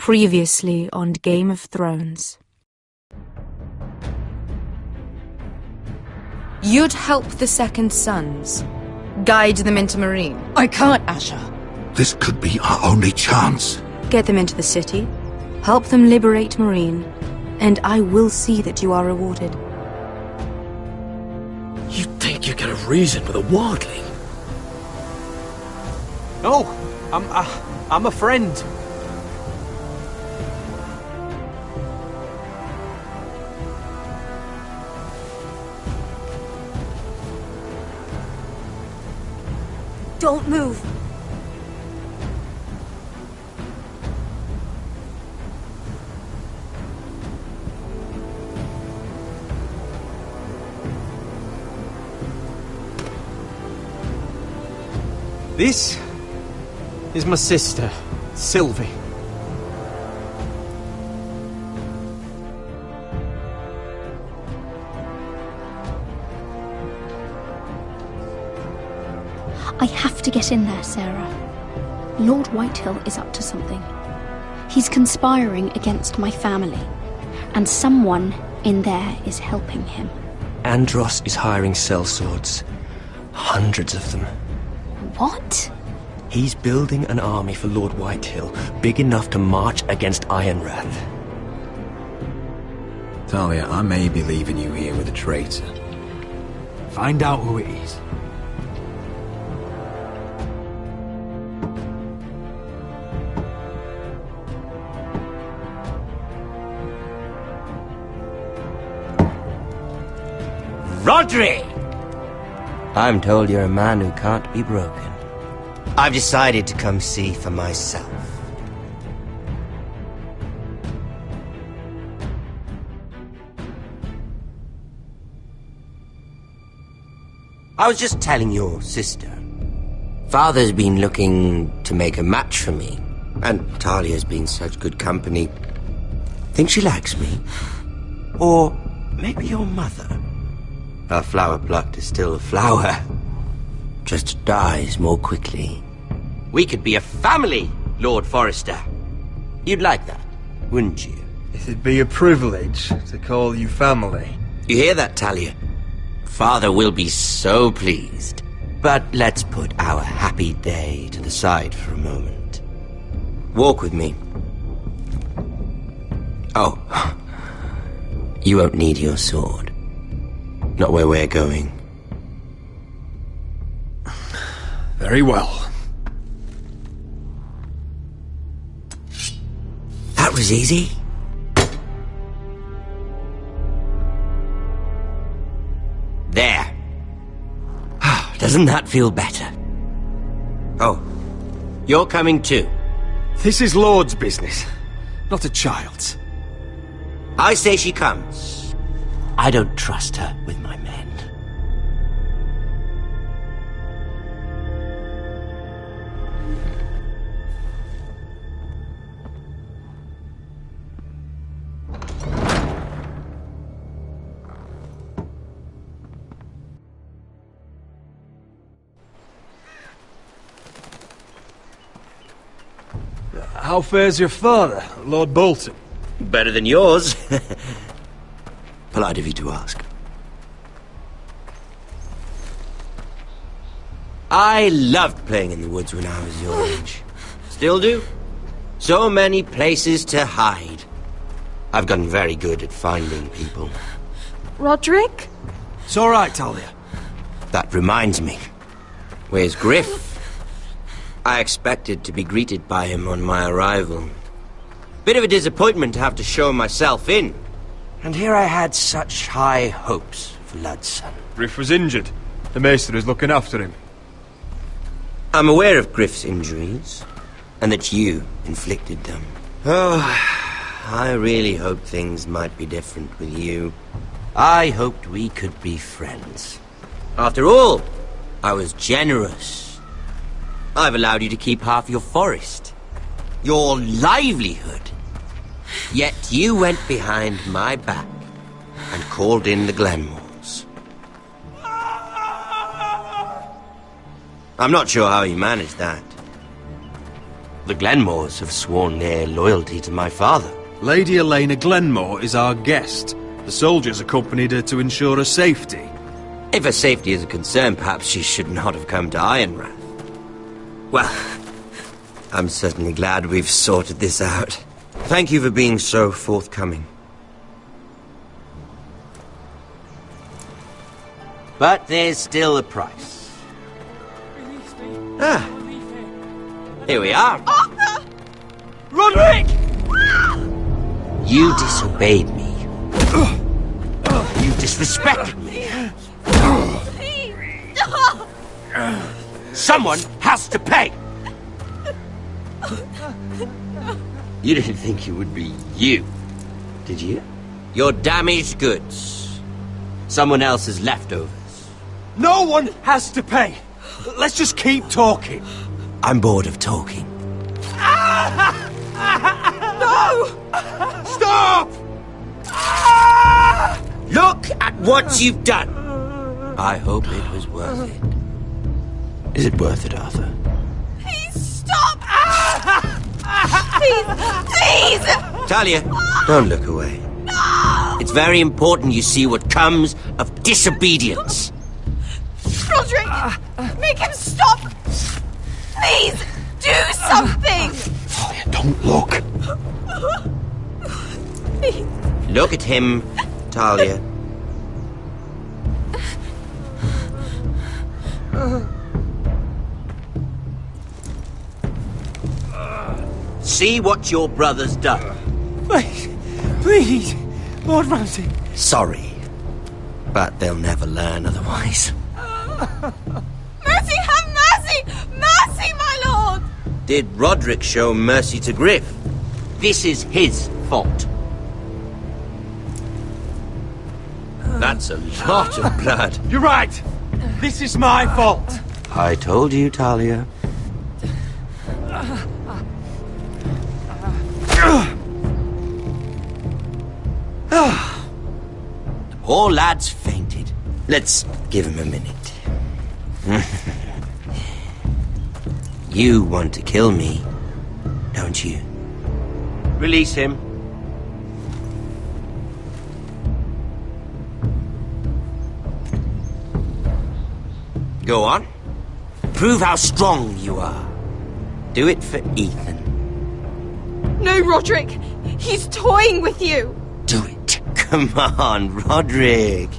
Previously on Game of Thrones. You'd help the Second Sons. Guide them into Meereen. I can't, Asher. This could be our only chance. Get them into the city. Help them liberate Meereen. And I will see that you are rewarded. You think you can have reason with a wardling? No, I'm a friend. Don't move. This is my sister, Sylvie. I have to get in there, Sarah. Lord Whitehill is up to something. He's conspiring against my family, and someone in there is helping him. Andros is hiring sellswords. Hundreds of them. What? He's building an army for Lord Whitehill, big enough to march against Ironrath. Talia, I may be leaving you here with a traitor. Find out who it is. Rodri! I'm told you're a man who can't be broken. I've decided to come see for myself. I was just telling your sister. Father's been looking to make a match for me, and Talia's been such good company. Think she likes me? Or maybe your mother? A flower plucked is still a flower. Just dies more quickly. We could be a family, Lord Forrester. You'd like that, wouldn't you? It'd be a privilege to call you family. You hear that, Talia? Father will be so pleased. But let's put our happy day to the side for a moment. Walk with me. Oh, you won't need your sword. Not where we're going. Very well. That was easy. There. Doesn't that feel better? Oh, you're coming too. This is Lord's business, not a child's. I say she comes. I don't trust her with my men. How fares your father, Lord Bolton? Better than yours. Polite of you to ask. I loved playing in the woods when I was your age. Still do. So many places to hide. I've gotten very good at finding people. Roderick? It's all right, Talia. That reminds me. Where's Griff? I expected to be greeted by him on my arrival. Bit of a disappointment to have to show myself in. And here I had such high hopes for Ludson. Griff was injured. The maester is looking after him. I'm aware of Griff's injuries, and that you inflicted them. Oh, I really hoped things might be different with you. I hoped we could be friends. After all, I was generous. I've allowed you to keep half your forest. Your livelihood. Yet you went behind my back and called in the Glenmores. I'm not sure how you managed that. The Glenmores have sworn their loyalty to my father. Lady Elena Glenmore is our guest. The soldiers accompanied her to ensure her safety. If her safety is a concern, perhaps she should not have come to Ironrath. Well, I'm certainly glad we've sorted this out. Thank you for being so forthcoming. But there's still a price. Ah, here we are. Arthur! Roderick! You disobeyed me. You disrespected me. Someone has to pay! You didn't think it would be you, did you? Your damaged goods. Someone else's leftovers. No one has to pay. Let's just keep talking. I'm bored of talking. No! Stop! Look at what you've done! I hope it was worth it. Is it worth it, Arthur? Please stop! Please! Please! Talia, don't look away. No! It's very important you see what comes of disobedience. Roderick! Make him stop! Please! Do something! Talia, don't look. Please. Look at him, Talia. See what your brother's done. Please, Lord Ramsay. Sorry, but they'll never learn otherwise. Mercy, have mercy! Mercy, my lord! Did Roderick show mercy to Griff? This is his fault. That's a lot of blood. You're right. This is my fault. I told you, Talia. The poor lad's fainted. Let's give him a minute. You want to kill me, don't you? Release him. Go on. Prove how strong you are. Do it for Ethan. No, Roderick! He's toying with you! Do it. Come on, Roderick.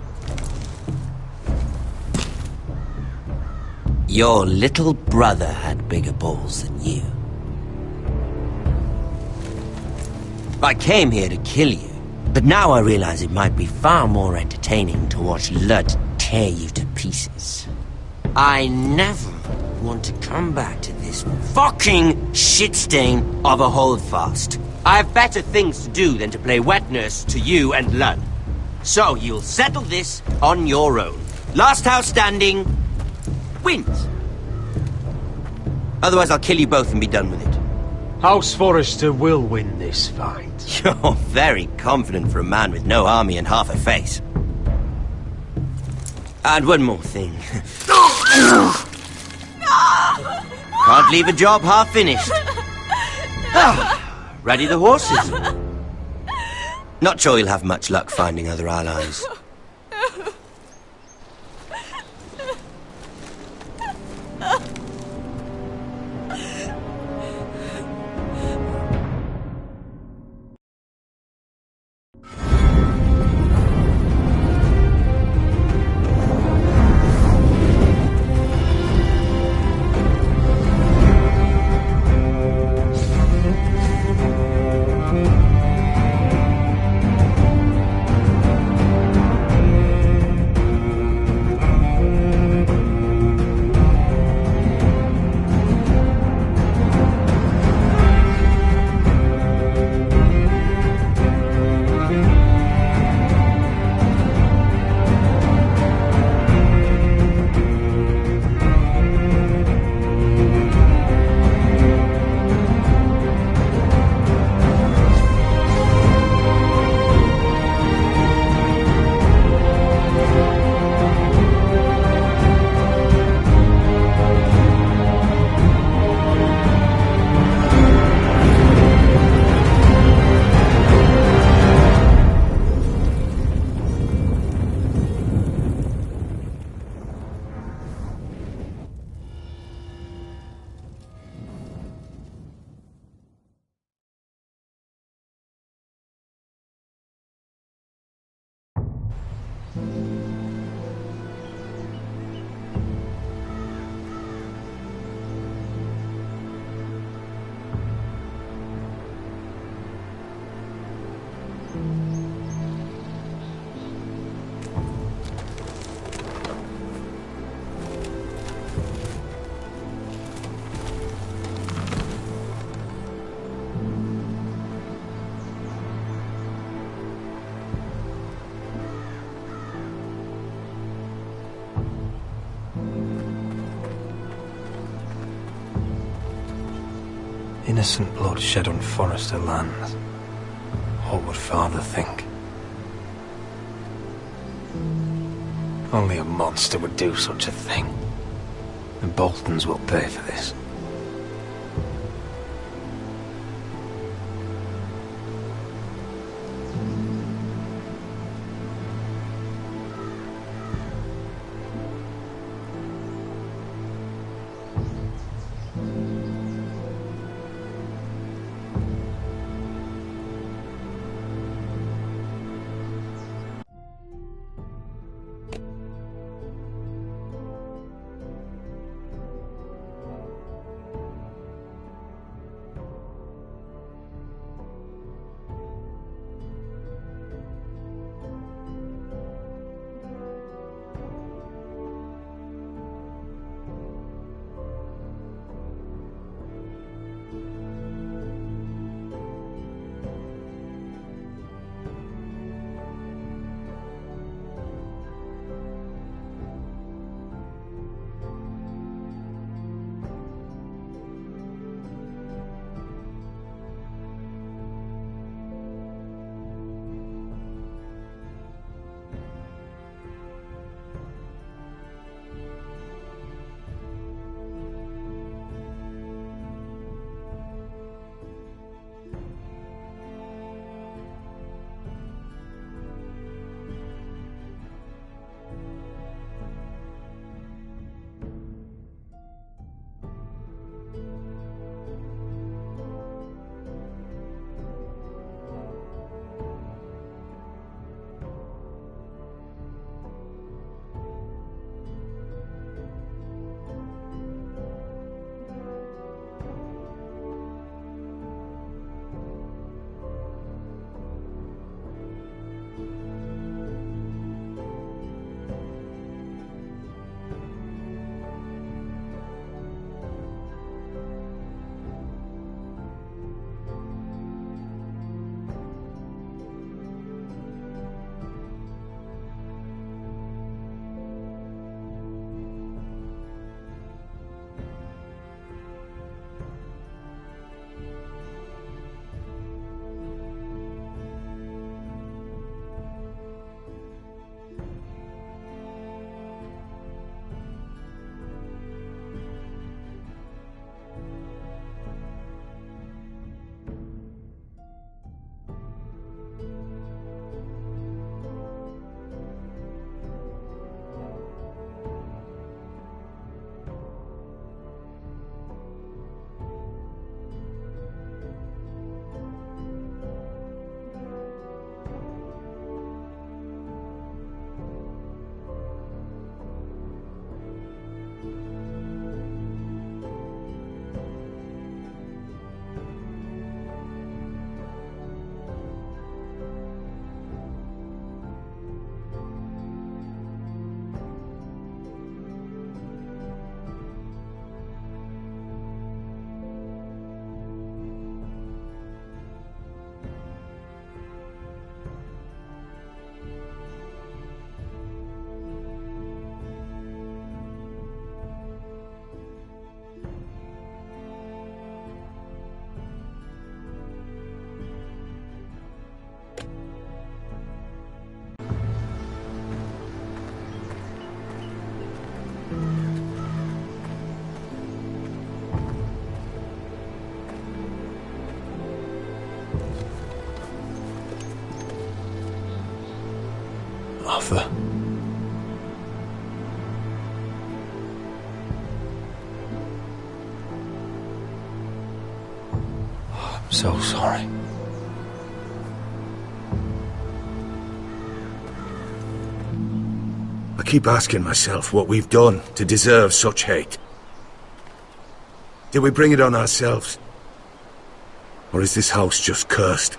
Your little brother had bigger balls than you. I came here to kill you, but now I realize it might be far more entertaining to watch Lud tear you to pieces. I never want to come back to this fucking shit stain of a holdfast. I have better things to do than to play wet nurse to you and Lud. So you'll settle this on your own. Last house standing wins. Otherwise I'll kill you both and be done with it. House Forrester will win this fight. You're very confident for a man with no army and half a face. And one more thing. Can't leave a job half finished. Ready the horses? Not sure you'll have much luck finding other allies. Innocent blood shed on Forrester lands. What would Father think? Only a monster would do such a thing. The Boltons will pay for this. Arthur. I'm so sorry. I keep asking myself what we've done to deserve such hate. Did we bring it on ourselves? Or is this house just cursed?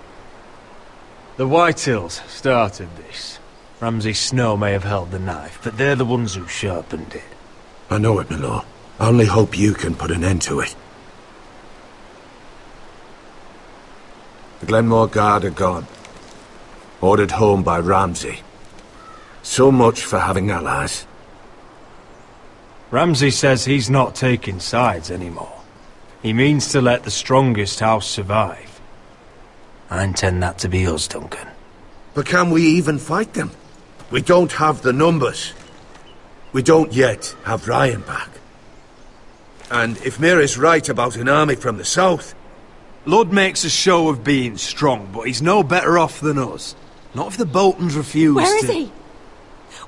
The Whitehills started this. Ramsay Snow may have held the knife, but they're the ones who sharpened it. I know it, my lord. I only hope you can put an end to it. The Glenmore Guard are gone. Ordered home by Ramsay. So much for having allies. Ramsay says he's not taking sides anymore. He means to let the strongest house survive. I intend that to be us, Duncan. But can we even fight them? We don't have the numbers. We don't yet have Ryan back. And if Mira's right about an army from the south... Lud makes a show of being strong, but he's no better off than us. Not if the Boltons refuse Where is he?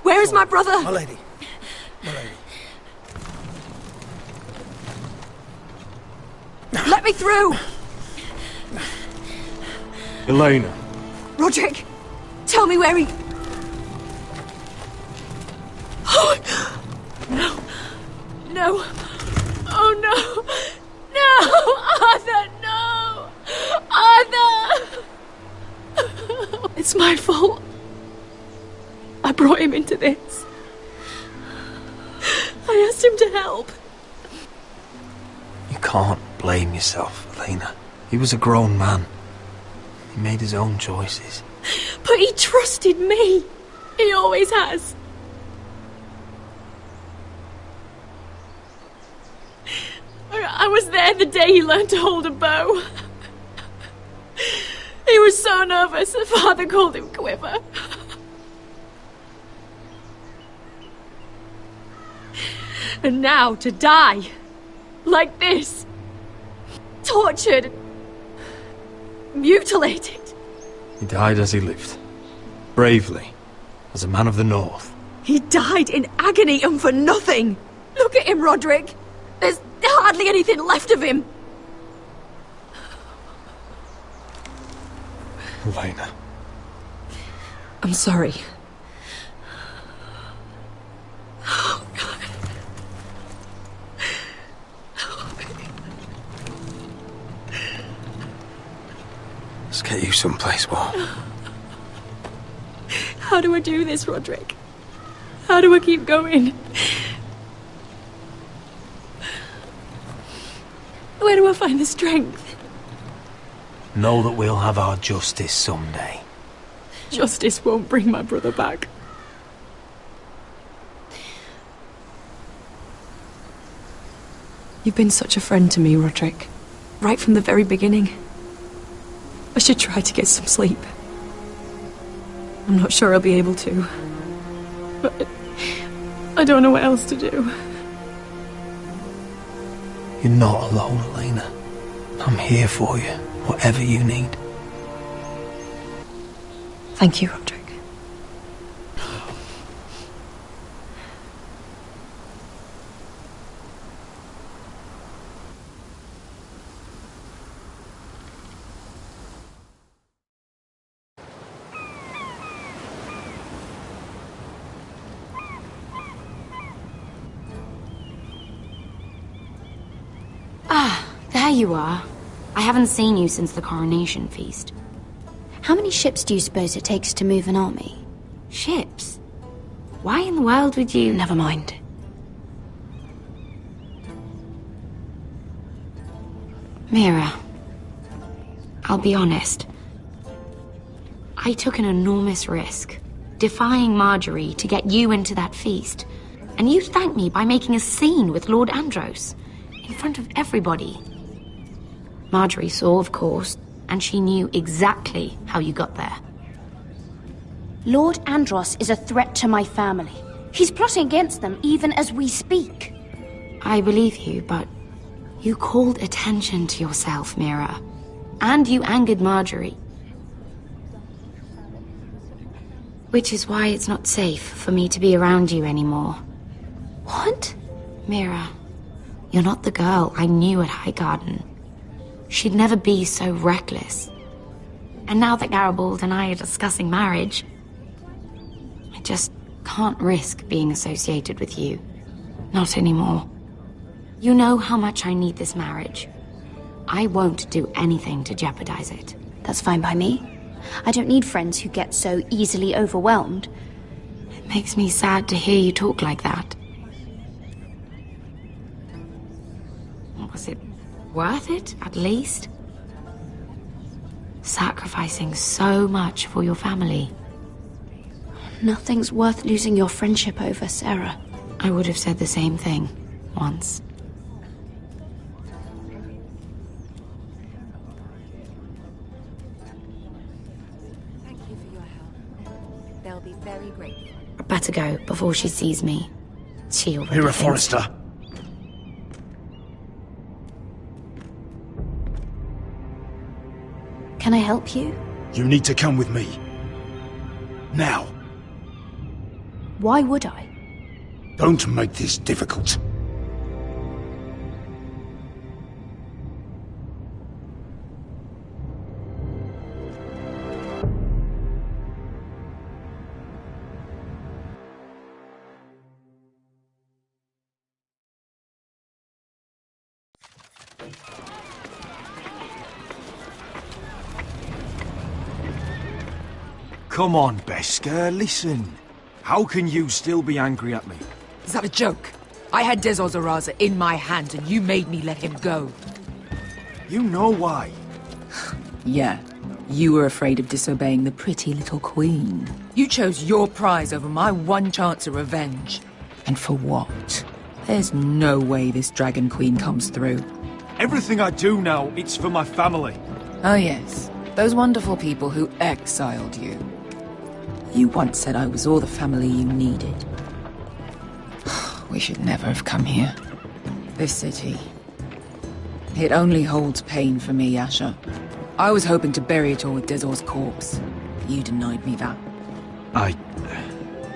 Where is my brother? My lady. My lady. Let me through! Elena. Roderick, tell me where he... Oh, no. No. Oh, no. No! Arthur, no! Arthur! It's my fault. I brought him into this. I asked him to help. You can't blame yourself, Elena. He was a grown man. He made his own choices. But he trusted me. He always has. I was there the day he learned to hold a bow. He was so nervous that Father called him Quiver. And now to die. Like this. Tortured. Mutilated. He died as he lived. Bravely. As a man of the North. He died in agony and for nothing. Look at him, Roderick. There's hardly anything left of him. Elena. I'm sorry. Oh, God. Let's get you someplace warm. How do I do this, Roderick? How do I keep going? Where do I find the strength? Know that we'll have our justice someday. Justice won't bring my brother back. You've been such a friend to me, Roderick. Right from the very beginning. I should try to get some sleep. I'm not sure I'll be able to. But I don't know what else to do. You're not alone, Elena. I'm here for you, whatever you need. Thank you, Roderick. There you are. I haven't seen you since the coronation feast. How many ships do you suppose it takes to move an army? Ships? Why in the world would you... Never mind. Mira, I'll be honest. I took an enormous risk, defying Marjorie to get you into that feast. And you thanked me by making a scene with Lord Andros, in front of everybody. Marjorie saw, of course, and she knew exactly how you got there. Lord Andros is a threat to my family. He's plotting against them even as we speak. I believe you, but you called attention to yourself, Mira. And you angered Marjorie. Which is why it's not safe for me to be around you anymore. What? Mira, you're not the girl I knew at Highgarden. She'd never be so reckless. And now that Garibald and I are discussing marriage, I just can't risk being associated with you. Not anymore. You know how much I need this marriage. I won't do anything to jeopardize it. That's fine by me. I don't need friends who get so easily overwhelmed. It makes me sad to hear you talk like that. Was it worth it, at least? Sacrificing so much for your family. Nothing's worth losing your friendship over, Sarah. I would have said the same thing, once. be very grateful. I'd better go before she sees me. She already Mira thinks- Forrester. Can I help you? You need to come with me. Now. Why would I? Don't make this difficult. Come on, Beskar, listen. How can you still be angry at me? Is that a joke? I had Des Ozaraza in my hand and you made me let him go. You know why. Yeah, you were afraid of disobeying the pretty little queen. You chose your prize over my one chance of revenge. And for what? There's no way this Dragon Queen comes through. Everything I do now, it's for my family. Oh yes, those wonderful people who exiled you. You once said I was all the family you needed. We should never have come here. This city. It only holds pain for me, Asher. I was hoping to bury it all with Dezor's corpse. But you denied me that.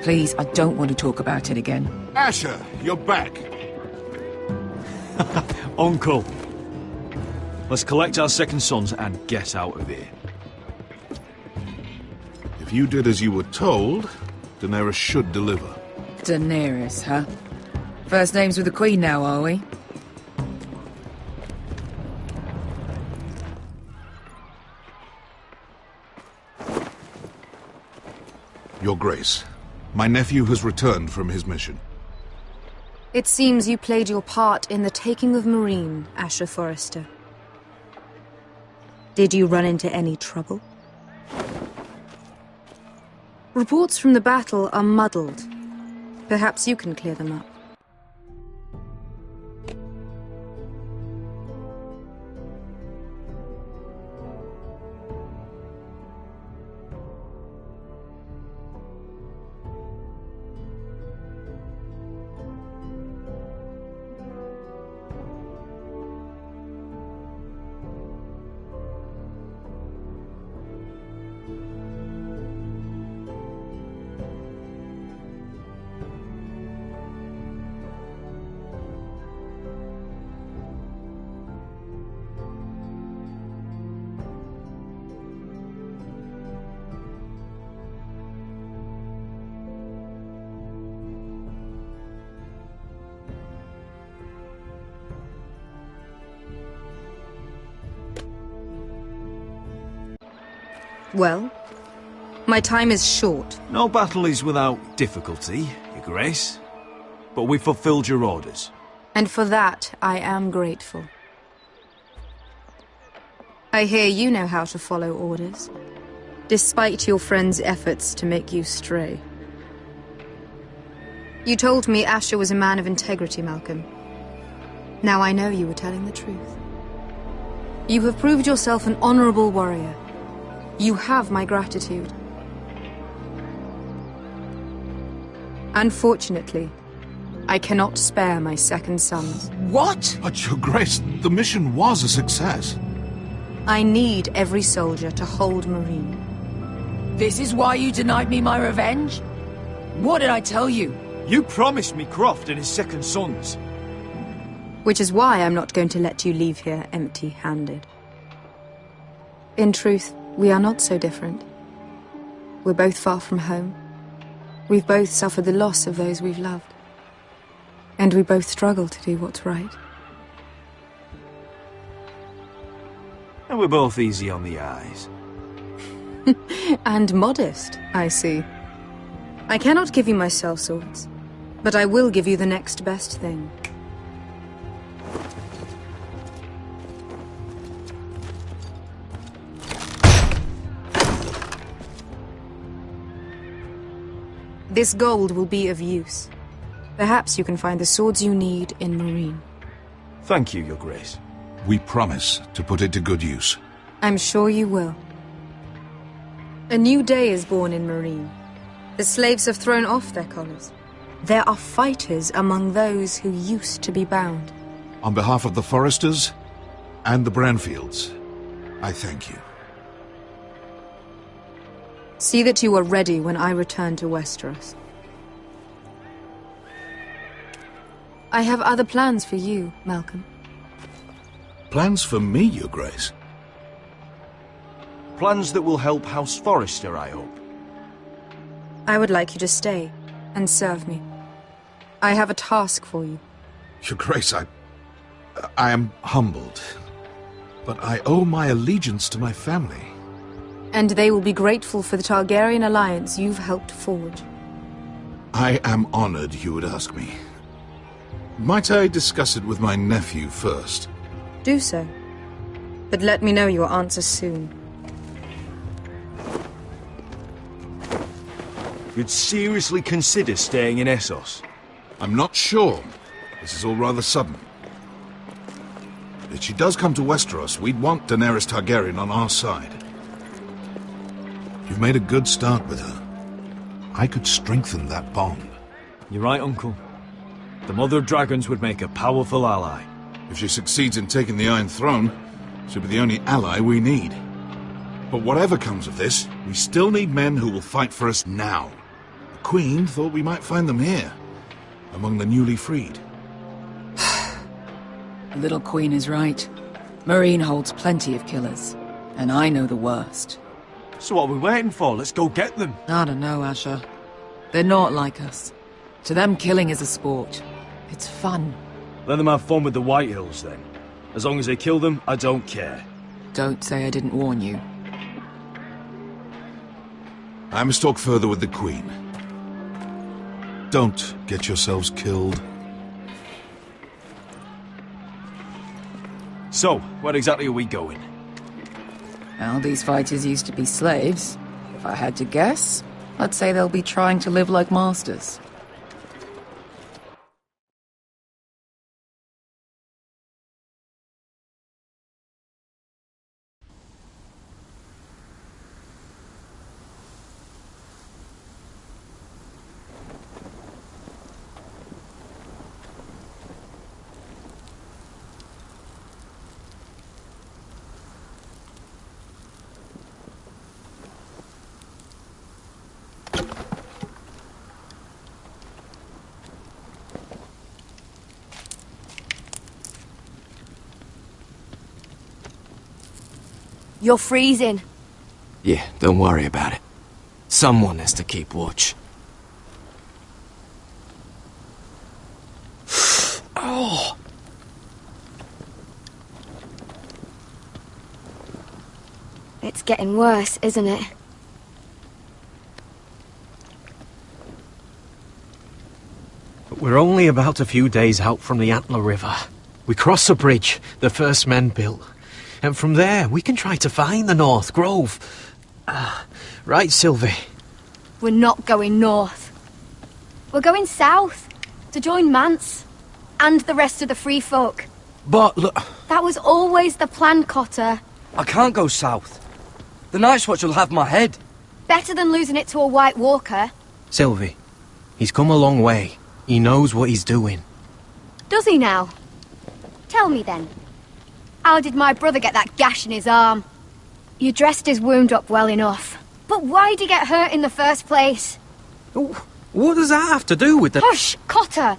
Please, I don't want to talk about it again. Asher, you're back. Uncle. Let's collect our second sons and get out of here. If you did as you were told, Daenerys should deliver. Daenerys, huh? First names with the Queen now, are we? Your Grace, my nephew has returned from his mission. It seems you played your part in the taking of Meereen, Asher Forrester. Did you run into any trouble? Reports from the battle are muddled. Perhaps you can clear them up. Well, my time is short. No battle is without difficulty, Your Grace. But we fulfilled your orders. And for that, I am grateful. I hear you know how to follow orders, despite your friend's efforts to make you stray. You told me Asher was a man of integrity, Malcolm. Now I know you were telling the truth. You have proved yourself an honorable warrior. You have my gratitude. Unfortunately, I cannot spare my second sons. What? But, Your Grace, the mission was a success. I need every soldier to hold Meereen. This is why you denied me my revenge? What did I tell you? You promised me Croft and his second sons. Which is why I'm not going to let you leave here empty-handed. In truth, we are not so different. We're both far from home. We've both suffered the loss of those we've loved. And we both struggle to do what's right. And we're both easy on the eyes. And modest, I see. I cannot give you my sellswords, but I will give you the next best thing. This gold will be of use. Perhaps you can find the swords you need in Meereen. Thank you, Your Grace. We promise to put it to good use. I'm sure you will. A new day is born in Meereen. The slaves have thrown off their collars. There are fighters among those who used to be bound. On behalf of the Foresters and the Branfields, I thank you. See that you are ready when I return to Westeros. I have other plans for you, Malcolm. Plans for me, Your Grace? Plans that will help House Forrester, I hope. I would like you to stay and serve me. I have a task for you. Your Grace, I am humbled, but I owe my allegiance to my family. And they will be grateful for the Targaryen alliance you've helped forge. I am honored you would ask me. Might I discuss it with my nephew first? Do so. But let me know your answer soon. You'd seriously consider staying in Essos? I'm not sure. This is all rather sudden. If she does come to Westeros, we'd want Daenerys Targaryen on our side. You've made a good start with her. I could strengthen that bond. You're right, Uncle. The Mother of Dragons would make a powerful ally. If she succeeds in taking the Iron Throne, she'll be the only ally we need. But whatever comes of this, we still need men who will fight for us now. The Queen thought we might find them here, among the newly freed. The little Queen is right. Marine holds plenty of killers, and I know the worst. So what are we waiting for? Let's go get them. I don't know, Asher. They're not like us. To them, killing is a sport. It's fun. Let them have fun with the White Hills, then. As long as they kill them, I don't care. Don't say I didn't warn you. I must talk further with the Queen. Don't get yourselves killed. So, where exactly are we going? Well, these fighters used to be slaves. If I had to guess, I'd say they'll be trying to live like masters. You're freezing. Yeah, don't worry about it. Someone has to keep watch. Oh! It's getting worse, isn't it? But we're only about a few days out from the Antler River. We cross a bridge the first men built. And from there, we can try to find the North Grove. Right, Sylvie? We're not going north. We're going south, to join Mance, and the rest of the free folk. But look... That was always the plan, Cotter. I can't go south. The Night's Watch will have my head. Better than losing it to a White Walker. Sylvie, he's come a long way. He knows what he's doing. Does he now? Tell me then. How did my brother get that gash in his arm? You dressed his wound up well enough. But why'd he get hurt in the first place? What does that have to do with the... Hush, Cotter!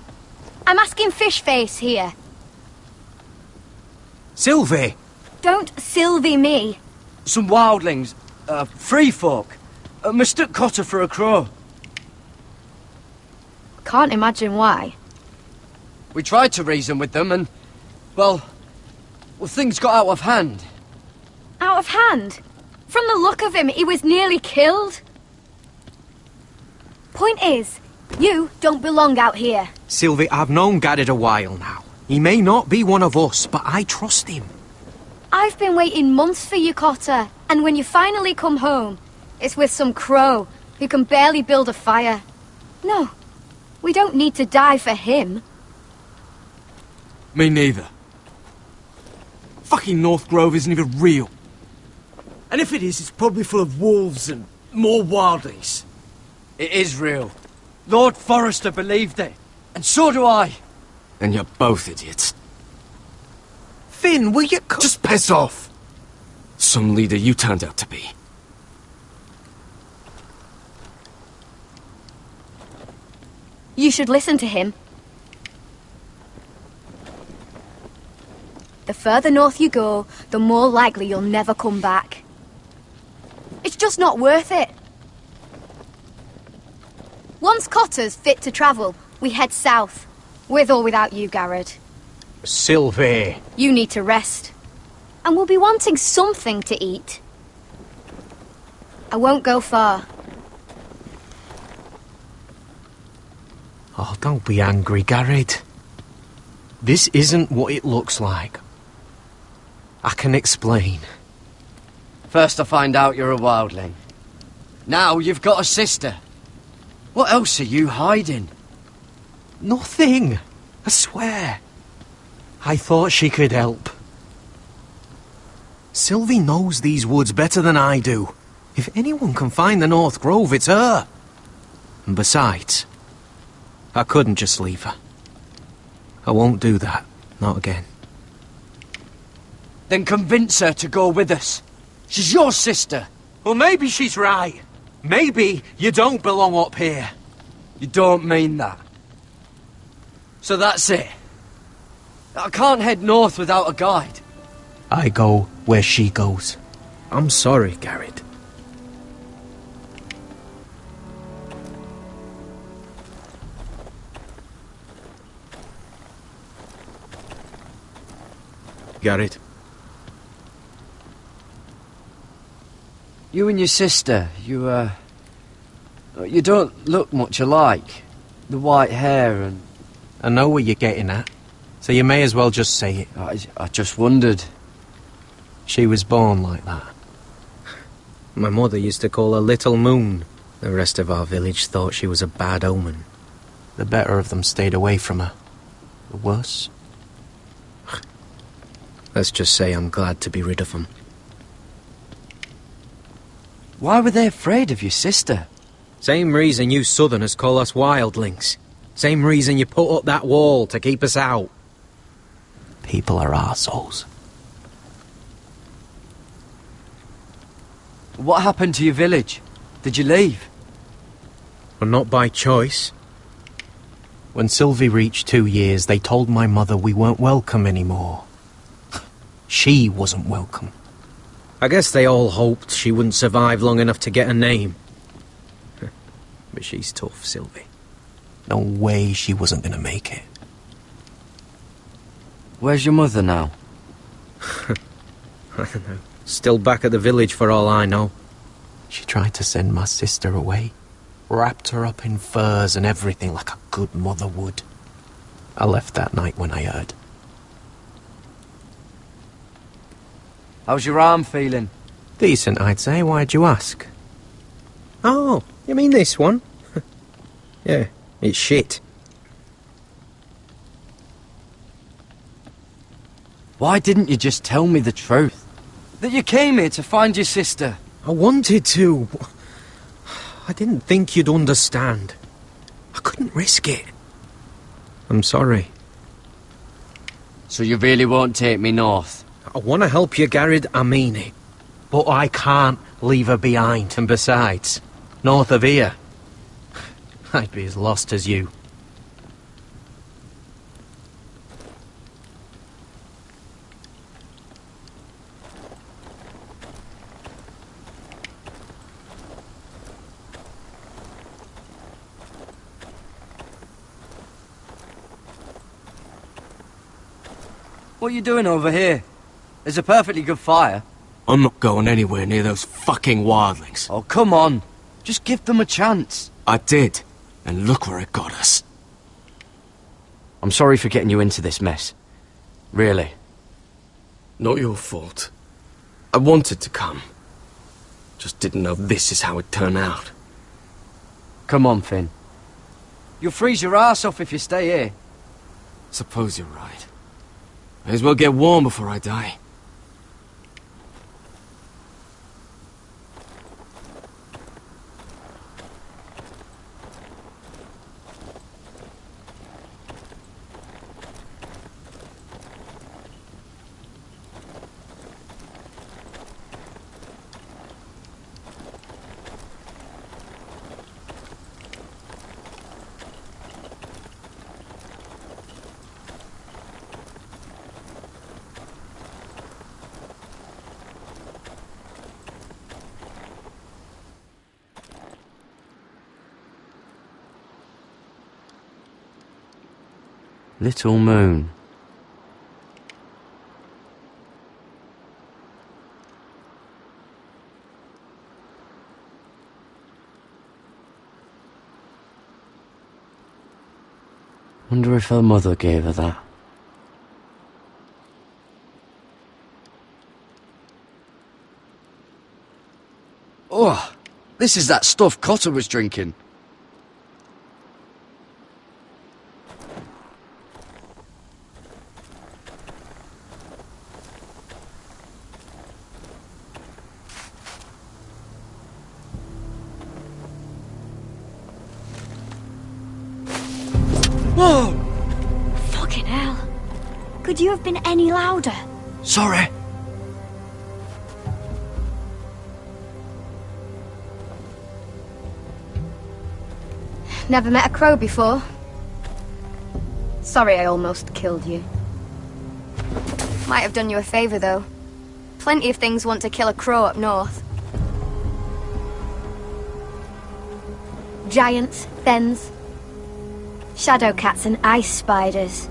I'm asking Fishface here. Sylvie! Don't Sylvie me. Some wildlings, free folk, mistook Cotter for a crow. Can't imagine why. We tried to reason with them and, well, things got out of hand. Out of hand? From the look of him, he was nearly killed. Point is, you don't belong out here. Sylvie, I've known Gaddard a while now. He may not be one of us, but I trust him. I've been waiting months for you, Cotter, and when you finally come home, it's with some crow who can barely build a fire. No, we don't need to die for him. Me neither. Fucking North Grove isn't even real. And if it is, it's probably full of wolves and more wildlings. It is real. Lord Forrester believed it. And so do I. And you're both idiots. Finn, will you just piss off! Some leader you turned out to be. You should listen to him. The further north you go, the more likely you'll never come back. It's just not worth it. Once Cotter's fit to travel, we head south. With or without you, Garrod. Sylvie. You need to rest. And we'll be wanting something to eat. I won't go far. Oh, don't be angry, Garrod. This isn't what it looks like. I can explain. First I find out you're a wildling. Now you've got a sister. What else are you hiding? Nothing. I swear. I thought she could help. Sylvie knows these woods better than I do. If anyone can find the North Grove, it's her. And besides, I couldn't just leave her. I won't do that. Not again. Then convince her to go with us. She's your sister. Well, maybe she's right. Maybe you don't belong up here. You don't mean that. So that's it. I can't head north without a guide. I go where she goes. I'm sorry, Garrod. Garrod. You and your sister, you don't look much alike. The white hair and... I know where you're getting at, so you may as well just say it. I just wondered. She was born like that. My mother used to call her Little Moon. The rest of our village thought she was a bad omen. The better of them stayed away from her. The worse? Let's just say I'm glad to be rid of them. Why were they afraid of your sister? Same reason you Southerners call us wildlings. Same reason you put up that wall to keep us out. People are arseholes. What happened to your village? Did you leave? Well, not by choice. When Sylvie reached 2 years, they told my mother we weren't welcome anymore. She wasn't welcome. I guess they all hoped she wouldn't survive long enough to get a name. But she's tough, Sylvie. No way she wasn't gonna make it. Where's your mother now? I don't know. Still back at the village for all I know. She tried to send my sister away. Wrapped her up in furs and everything like a good mother would. I left that night when I heard. How's your arm feeling? Decent, I'd say. Why'd you ask? Oh, you mean this one? Yeah, it's shit. Why didn't you just tell me the truth? That you came here to find your sister? I wanted to. I didn't think you'd understand. I couldn't risk it. I'm sorry. So you really won't take me north? I want to help you, Garrod, I mean it. But I can't leave her behind. And besides, north of here, I'd be as lost as you. What are you doing over here? There's a perfectly good fire. I'm not going anywhere near those fucking wildlings. Oh, come on. Just give them a chance. I did, and look where it got us. I'm sorry for getting you into this mess. Really. Not your fault. I wanted to come. Just didn't know this is how it'd turn out. Come on, Finn. You'll freeze your ass off if you stay here. Suppose you're right. May as well get warm before I die. Little moon. Wonder if her mother gave her that. Oh, this is that stuff Cotter was drinking. Whoa! Fucking hell. Could you have been any louder? Sorry. Never met a crow before. Sorry I almost killed you. Might have done you a favour, though. Plenty of things want to kill a crow up north. Giants, thens, shadow cats and ice spiders.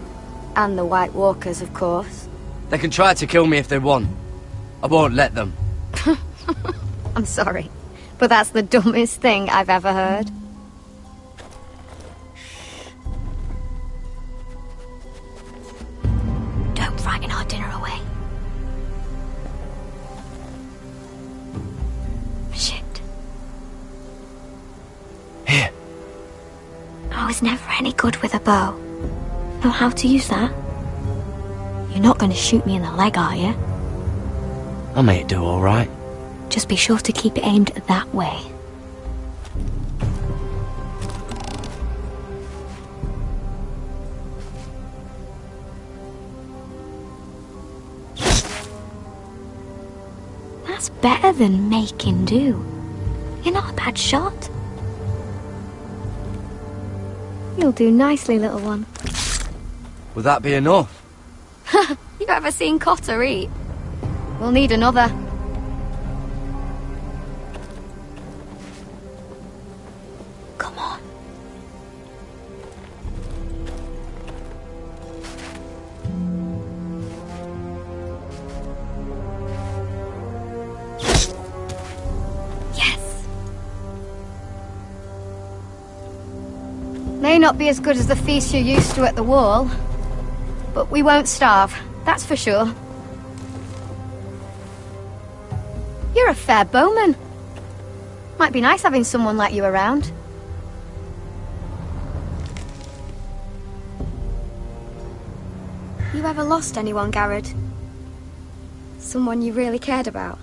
And the White Walkers, of course. They can try to kill me if they want. I won't let them. I'm sorry, but that's the dumbest thing I've ever heard. Don't frighten our dinner away. Shit. Here. I was never any good with a bow. Know how to use that? You're not going to shoot me in the leg, are you? I may do all right. Just be sure to keep it aimed that way. That's better than making do. You're not a bad shot. You'll do nicely, little one. Would that be enough? You ever seen Cotter eat? We'll need another. Come on. Yes! May not be as good as the feast you're used to at the wall, but we won't starve, that's for sure. You're a fair bowman. Might be nice having someone like you around. You ever lost anyone, Garrod? Someone you really cared about?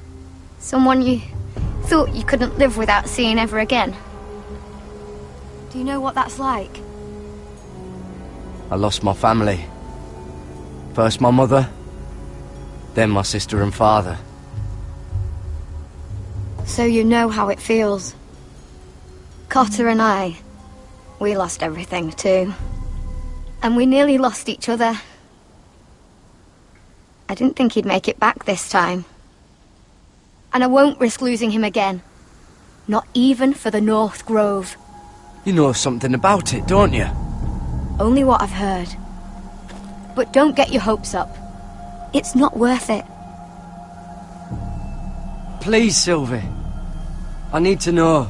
Someone you thought you couldn't live without seeing ever again? Do you know what that's like? I lost my family. First my mother, then my sister and father. So you know how it feels. Cotter and I, we lost everything too. And we nearly lost each other. I didn't think he'd make it back this time. And I won't risk losing him again. Not even for the North Grove. You know something about it, don't you? Only what I've heard. But don't get your hopes up. It's not worth it. Please, Sylvie. I need to know.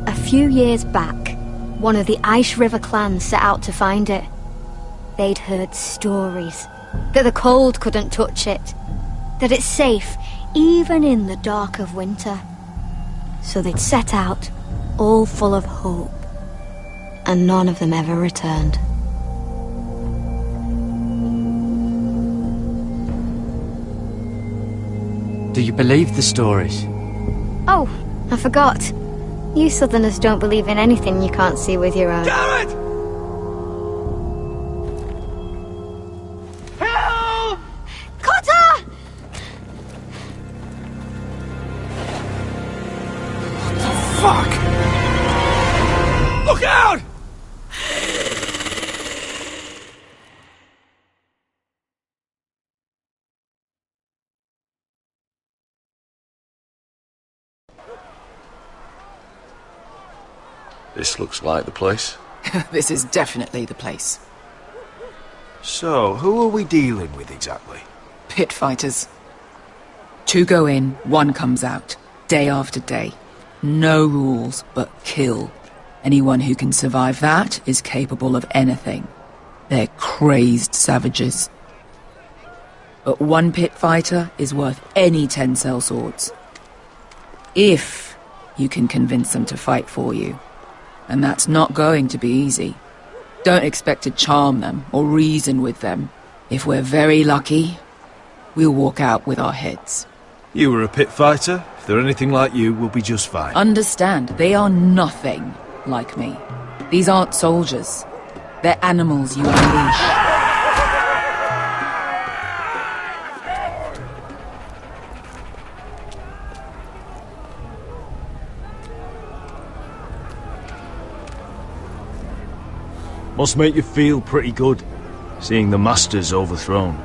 A few years back, one of the Ice River clans set out to find it. They'd heard stories that the cold couldn't touch it, that it's safe even in the dark of winter. So they'd set out, all full of hope, and none of them ever returned. Do you believe the stories? Oh, I forgot. You Southerners don't believe in anything you can't see with your eyes. Garrod! Help! Cotter! Fuck! Look out! This looks like the place. This is definitely the place. So, who are we dealing with exactly? Pit fighters. 2 go in, 1 comes out. Day after day. No rules, but kill. Anyone who can survive that is capable of anything. They're crazed savages. But 1 pit fighter is worth any 10 sellswords. If you can convince them to fight for you. And that's not going to be easy. Don't expect to charm them or reason with them. If we're very lucky, we'll walk out with our heads. You were a pit fighter. If they're anything like you, we'll be just fine. Understand, they are nothing like me. These aren't soldiers. They're animals you unleash. Must make you feel pretty good, seeing the Masters overthrown.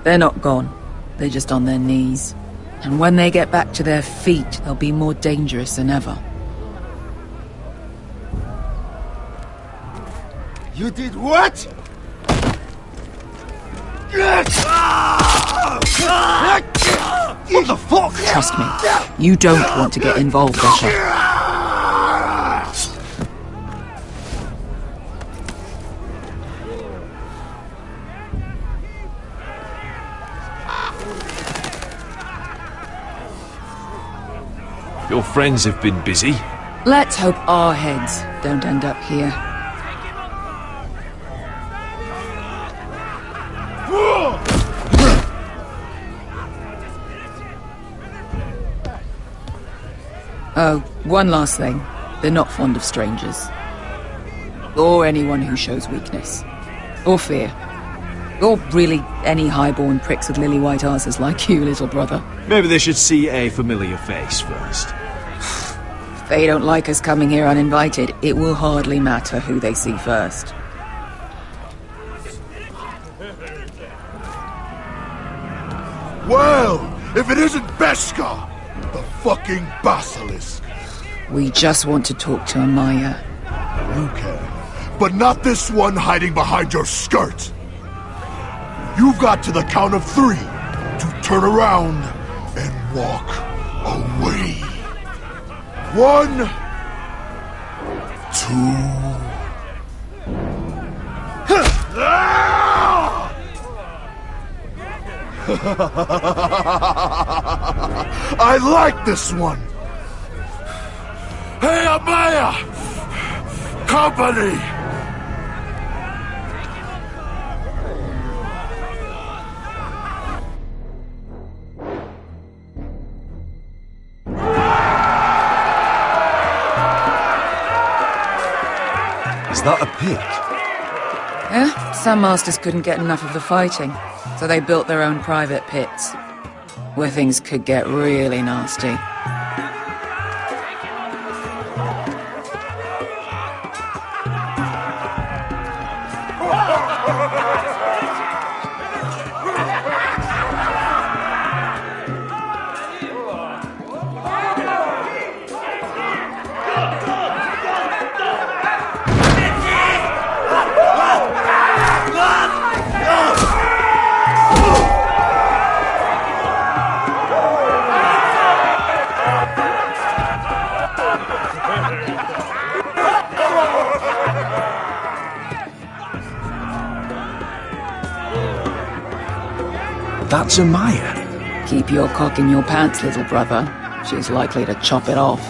They're not gone. They're just on their knees. And when they get back to their feet, they'll be more dangerous than ever. You did what? What the fuck? Trust me, you don't want to get involved, Escher. Your friends have been busy. Let's hope our heads don't end up here. Oh, one last thing. They're not fond of strangers. Or anyone who shows weakness. Or fear. Or really any highborn pricks with lily-white asses like you, little brother. Maybe they should see a familiar face first. If they don't like us coming here uninvited, it will hardly matter who they see first. Well, if it isn't Beskha, the fucking basilisk. We just want to talk to Amaya. You can, but not this one hiding behind your skirt. You've got to the count of 3 to turn around and walk away. 1, 2. I like this one. Hey, Amaya! Company! Is that a pit? Yeah, some masters couldn't get enough of the fighting, so they built their own private pits, where things could get really nasty. That's Amaya. Keep your cock in your pants, little brother. She's likely to chop it off.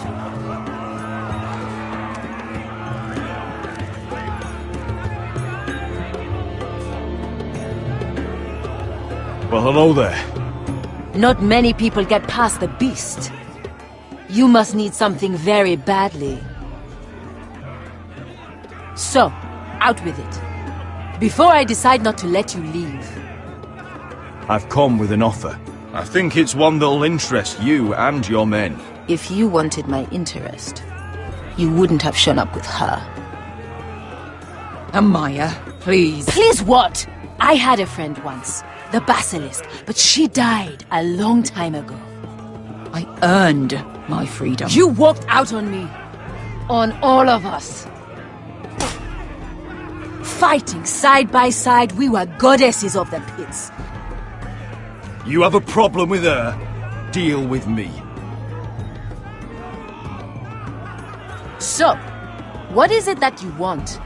Well, hello there. Not many people get past the beast. You must need something very badly. So, out with it. Before I decide not to let you leave. I've come with an offer. I think it's one that'll interest you and your men. If you wanted my interest, you wouldn't have shown up with her. Amaya, please. Please what? I had a friend once, the Basilisk, but she died a long time ago. I earned my freedom. You walked out on me. on all of us. Fighting side by side, we were goddesses of the pits. You have a problem with her? Deal with me. So, what is it that you want?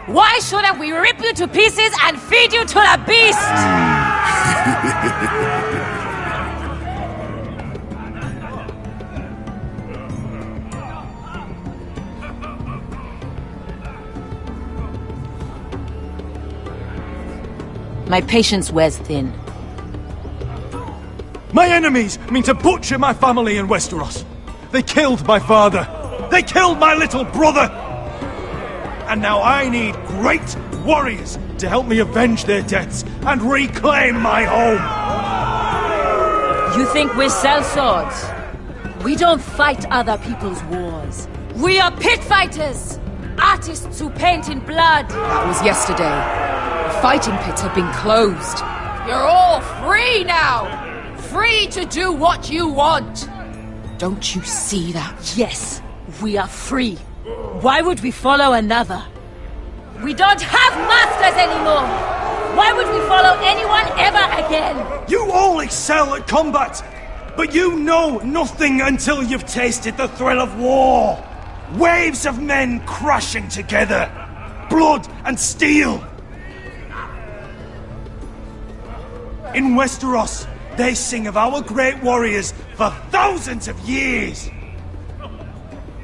Why shouldn't we rip you to pieces and feed you to the beast? My patience wears thin. My enemies mean to butcher my family in Westeros. They killed my father. They killed my little brother. And now I need great warriors to help me avenge their deaths and reclaim my home. You think we sell swords? We don't fight other people's wars. We are pit fighters! Artists who paint in blood! That was yesterday. The fighting pits have been closed. You're all free now! Free to do what you want! Don't you see that? Yes, we are free. Why would we follow another? We don't have masters anymore! Why would we follow anyone ever again? You all excel at combat, but you know nothing until you've tasted the thrill of war. Waves of men crashing together. Blood and steel. In Westeros, they sing of our great warriors for thousands of years.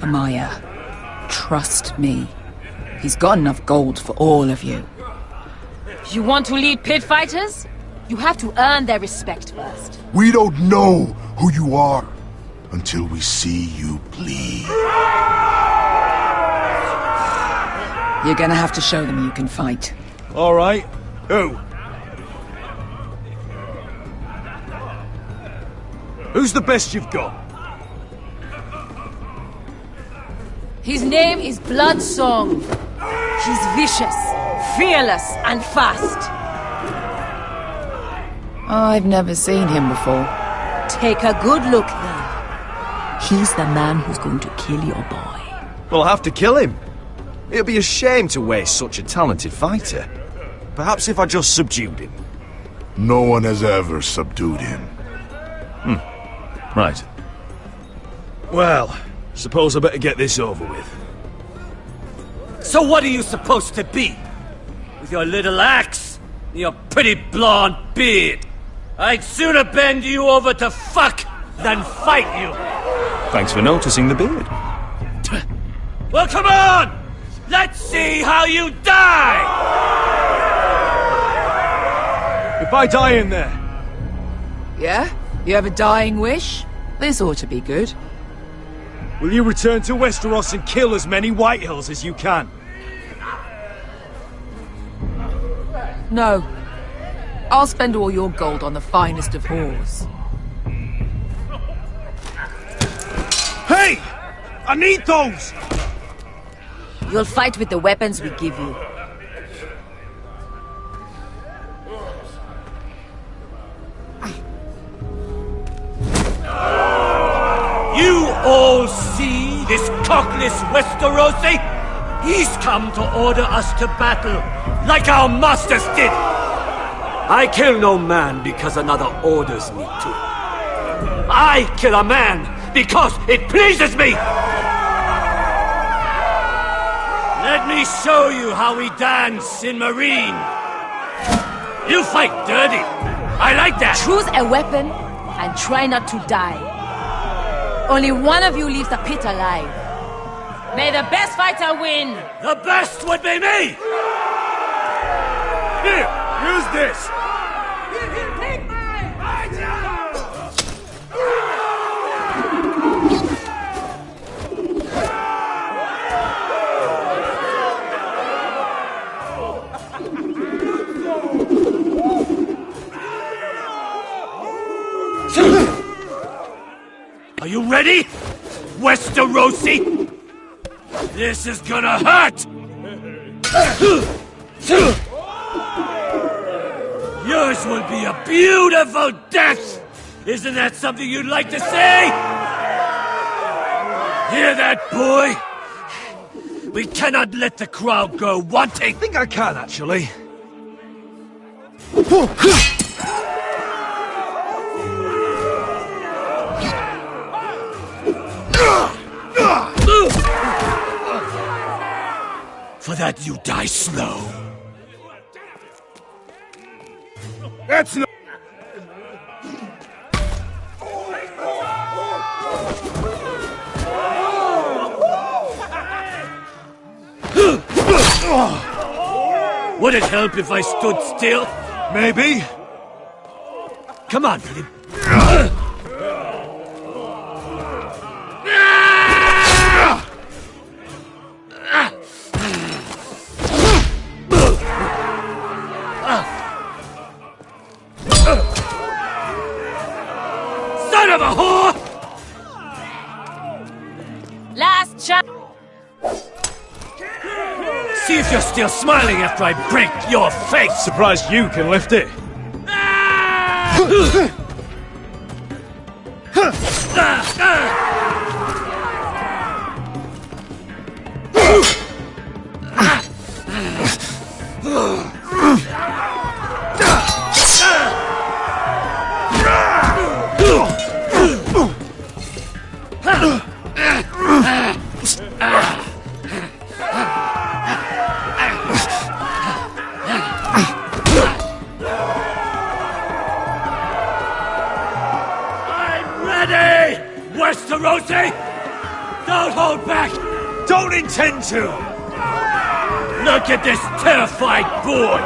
Amaya, trust me. He's got enough gold for all of you. You want to lead pit fighters? You have to earn their respect first. We don't know who you are until we see you bleed. You're gonna have to show them you can fight. All right. Who? Who's the best you've got? His name is Bloodsong. He's vicious, fearless, and fast. I've never seen him before. Take a good look then. He's the man who's going to kill your boy. We'll have to kill him. It'd be a shame to waste such a talented fighter. Perhaps if I just subdued him. No one has ever subdued him. Right. Well, suppose I better get this over with. So what are you supposed to be? With your little axe and your pretty blonde beard? I'd sooner bend you over to fuck than fight you. Thanks for noticing the beard. Well, come on! Let's see how you die! If I die in there... Yeah? You have a dying wish? This ought to be good. Will you return to Westeros and kill as many Whitehills as you can? No. I'll spend all your gold on the finest of whores. Hey! I need those! You'll fight with the weapons we give you. You all see this cockless Westerosi? He's come to order us to battle, like our masters did. I kill no man because another orders me to. I kill a man because it pleases me. Let me show you how we dance in Marine. You fight dirty. I like that. Choose a weapon and try not to die. Only one of you leaves the pit alive. May the best fighter win! The best would be me! Here, use this! Are you ready, Westerosi? This is gonna hurt! Yours will be a beautiful death! Isn't that something you'd like to say? Hear that, boy? We cannot let the crowd go wanting! I think I can, actually. For that you die slow. That's no... Would it help if I stood still? Maybe. Come on, Philip. Son of a whore! Last chance. See if you're still smiling after I break your face! Surprised you can lift it. Westerosi! Don't hold back! Don't intend to! Look at this terrified boy!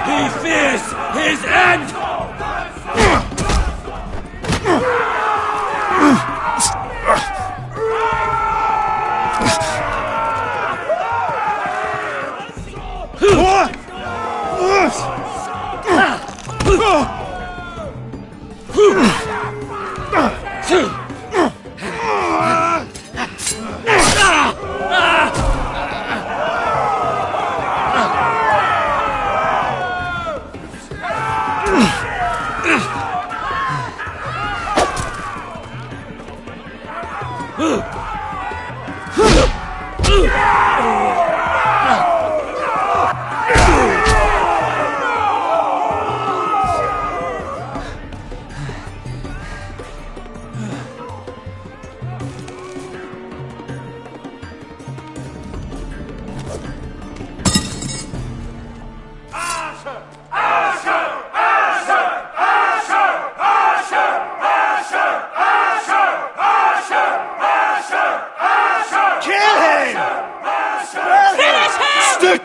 He fears his end!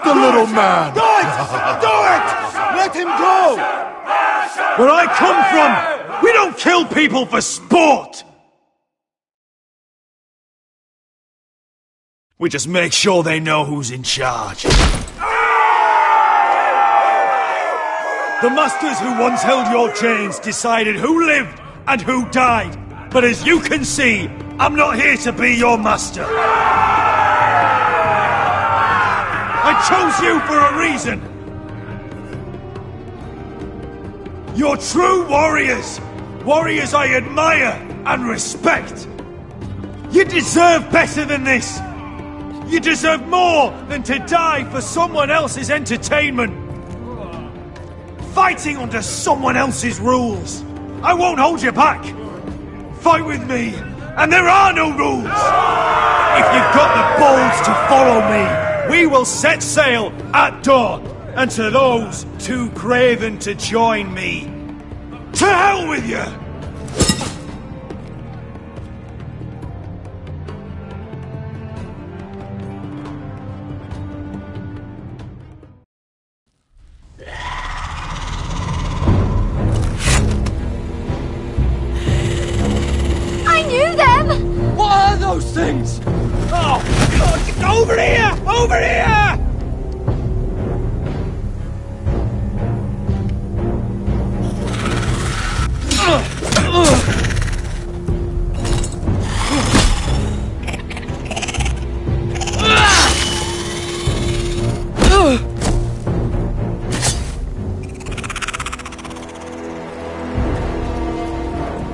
Little man! Do it! Do it! Let him go! Where I come from, we don't kill people for sport! We just make sure they know who's in charge. The masters who once held your chains decided who lived and who died. But as you can see, I'm not here to be your master. I chose you for a reason! You're true warriors! Warriors I admire and respect! You deserve better than this! You deserve more than to die for someone else's entertainment! Fighting under someone else's rules! I won't hold you back! Fight with me, and there are no rules! If you've got the balls to follow me, we will set sail at dawn, and to those too craven to join me, to hell with you! I knew them! What are those things? Oh, God, over here! Over here!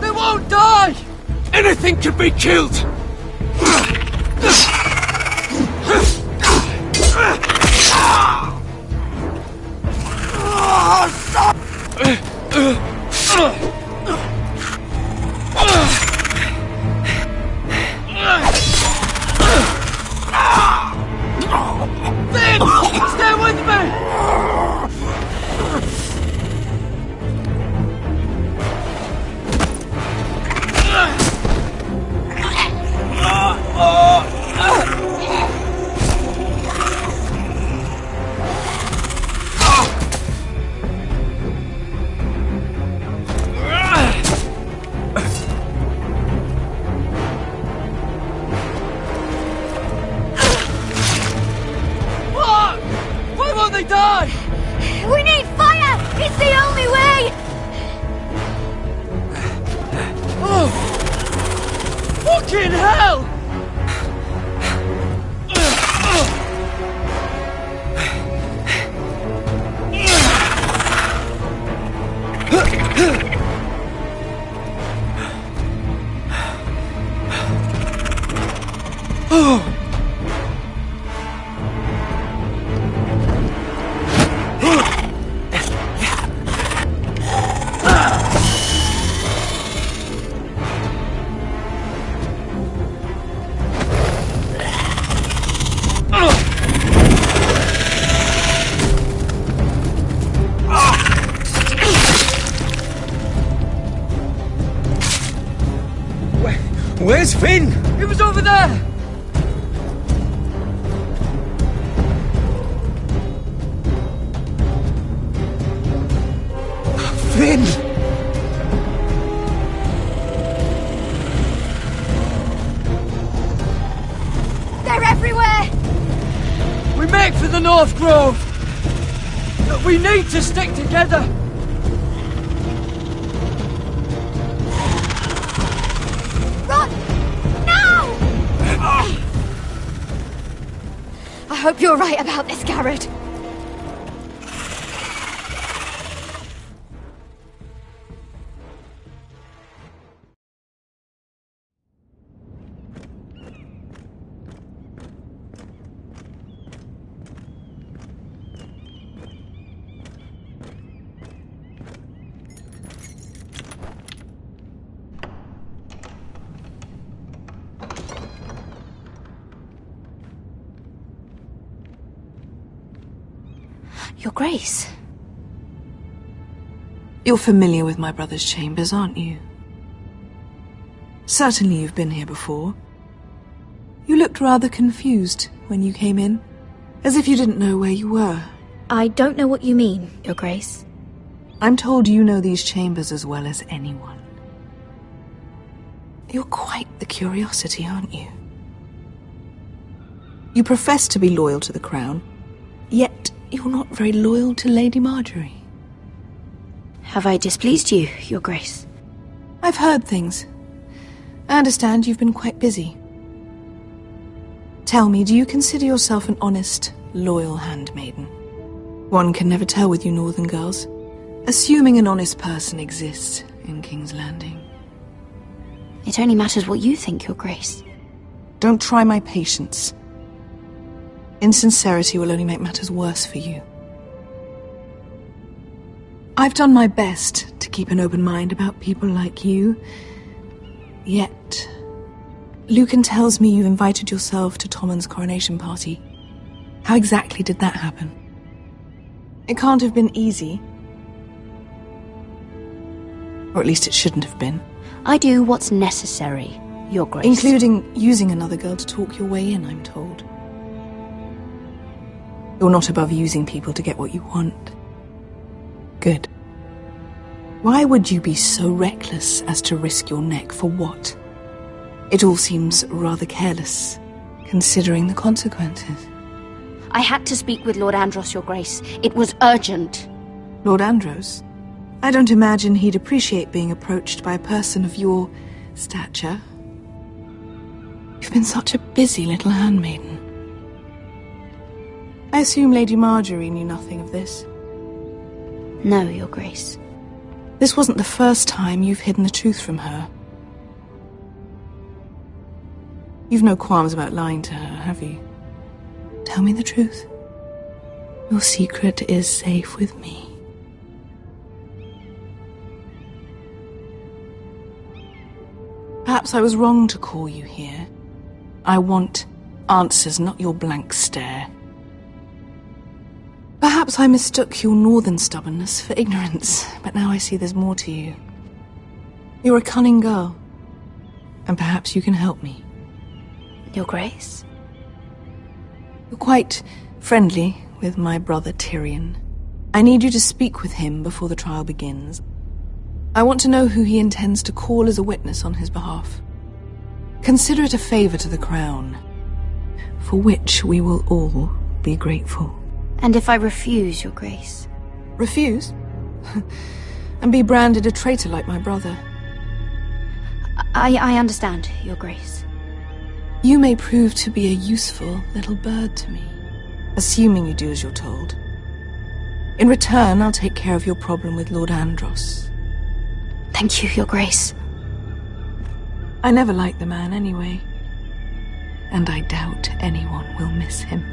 They won't die! Anything can be killed! We need fire! It's the only way! Oh! Fucking hell! Oh! Where's Finn? He was over there! Finn! They're everywhere! We make for the North Grove! But we need to stick together! Run! Now! I hope you're right about this, Garrett. Your Grace. You're familiar with my brother's chambers, aren't you? Certainly you've been here before. You looked rather confused when you came in, as if you didn't know where you were. I don't know what you mean, Your Grace. I'm told you know these chambers as well as anyone. You're quite the curiosity, aren't you? You profess to be loyal to the crown, yet you're not very loyal to Lady Marjorie. Have I displeased you, Your Grace? I've heard things. I understand you've been quite busy. Tell me, do you consider yourself an honest, loyal handmaiden? One can never tell with you northern girls. Assuming an honest person exists in King's Landing. It only matters what you think, Your Grace. Don't try my patience. Insincerity will only make matters worse for you. I've done my best to keep an open mind about people like you. Yet, Lucan tells me you invited yourself to Tommen's coronation party. How exactly did that happen? It can't have been easy. Or at least it shouldn't have been. I do what's necessary, Your Grace. Including using another girl to talk your way in, I'm told. You're not above using people to get what you want. Good. Why would you be so reckless as to risk your neck for what? It all seems rather careless, considering the consequences. I had to speak with Lord Andros, Your Grace. It was urgent. Lord Andros? I don't imagine he'd appreciate being approached by a person of your stature. You've been such a busy little handmaiden. I assume Lady Marjorie knew nothing of this. No, Your Grace. This wasn't the first time you've hidden the truth from her. You've no qualms about lying to her, have you? Tell me the truth. Your secret is safe with me. Perhaps I was wrong to call you here. I want answers, not your blank stare. Perhaps I mistook your northern stubbornness for ignorance, but now I see there's more to you. You're a cunning girl, and perhaps you can help me. Your Grace? You're quite friendly with my brother Tyrion. I need you to speak with him before the trial begins. I want to know who he intends to call as a witness on his behalf. Consider it a favor to the crown, for which we will all be grateful. And if I refuse, Your Grace? Refuse? And be branded a traitor like my brother? I understand, Your Grace. You may prove to be a useful little bird to me, assuming you do as you're told. In return, I'll take care of your problem with Lord Andros. Thank you, Your Grace. I never liked the man anyway, and I doubt anyone will miss him.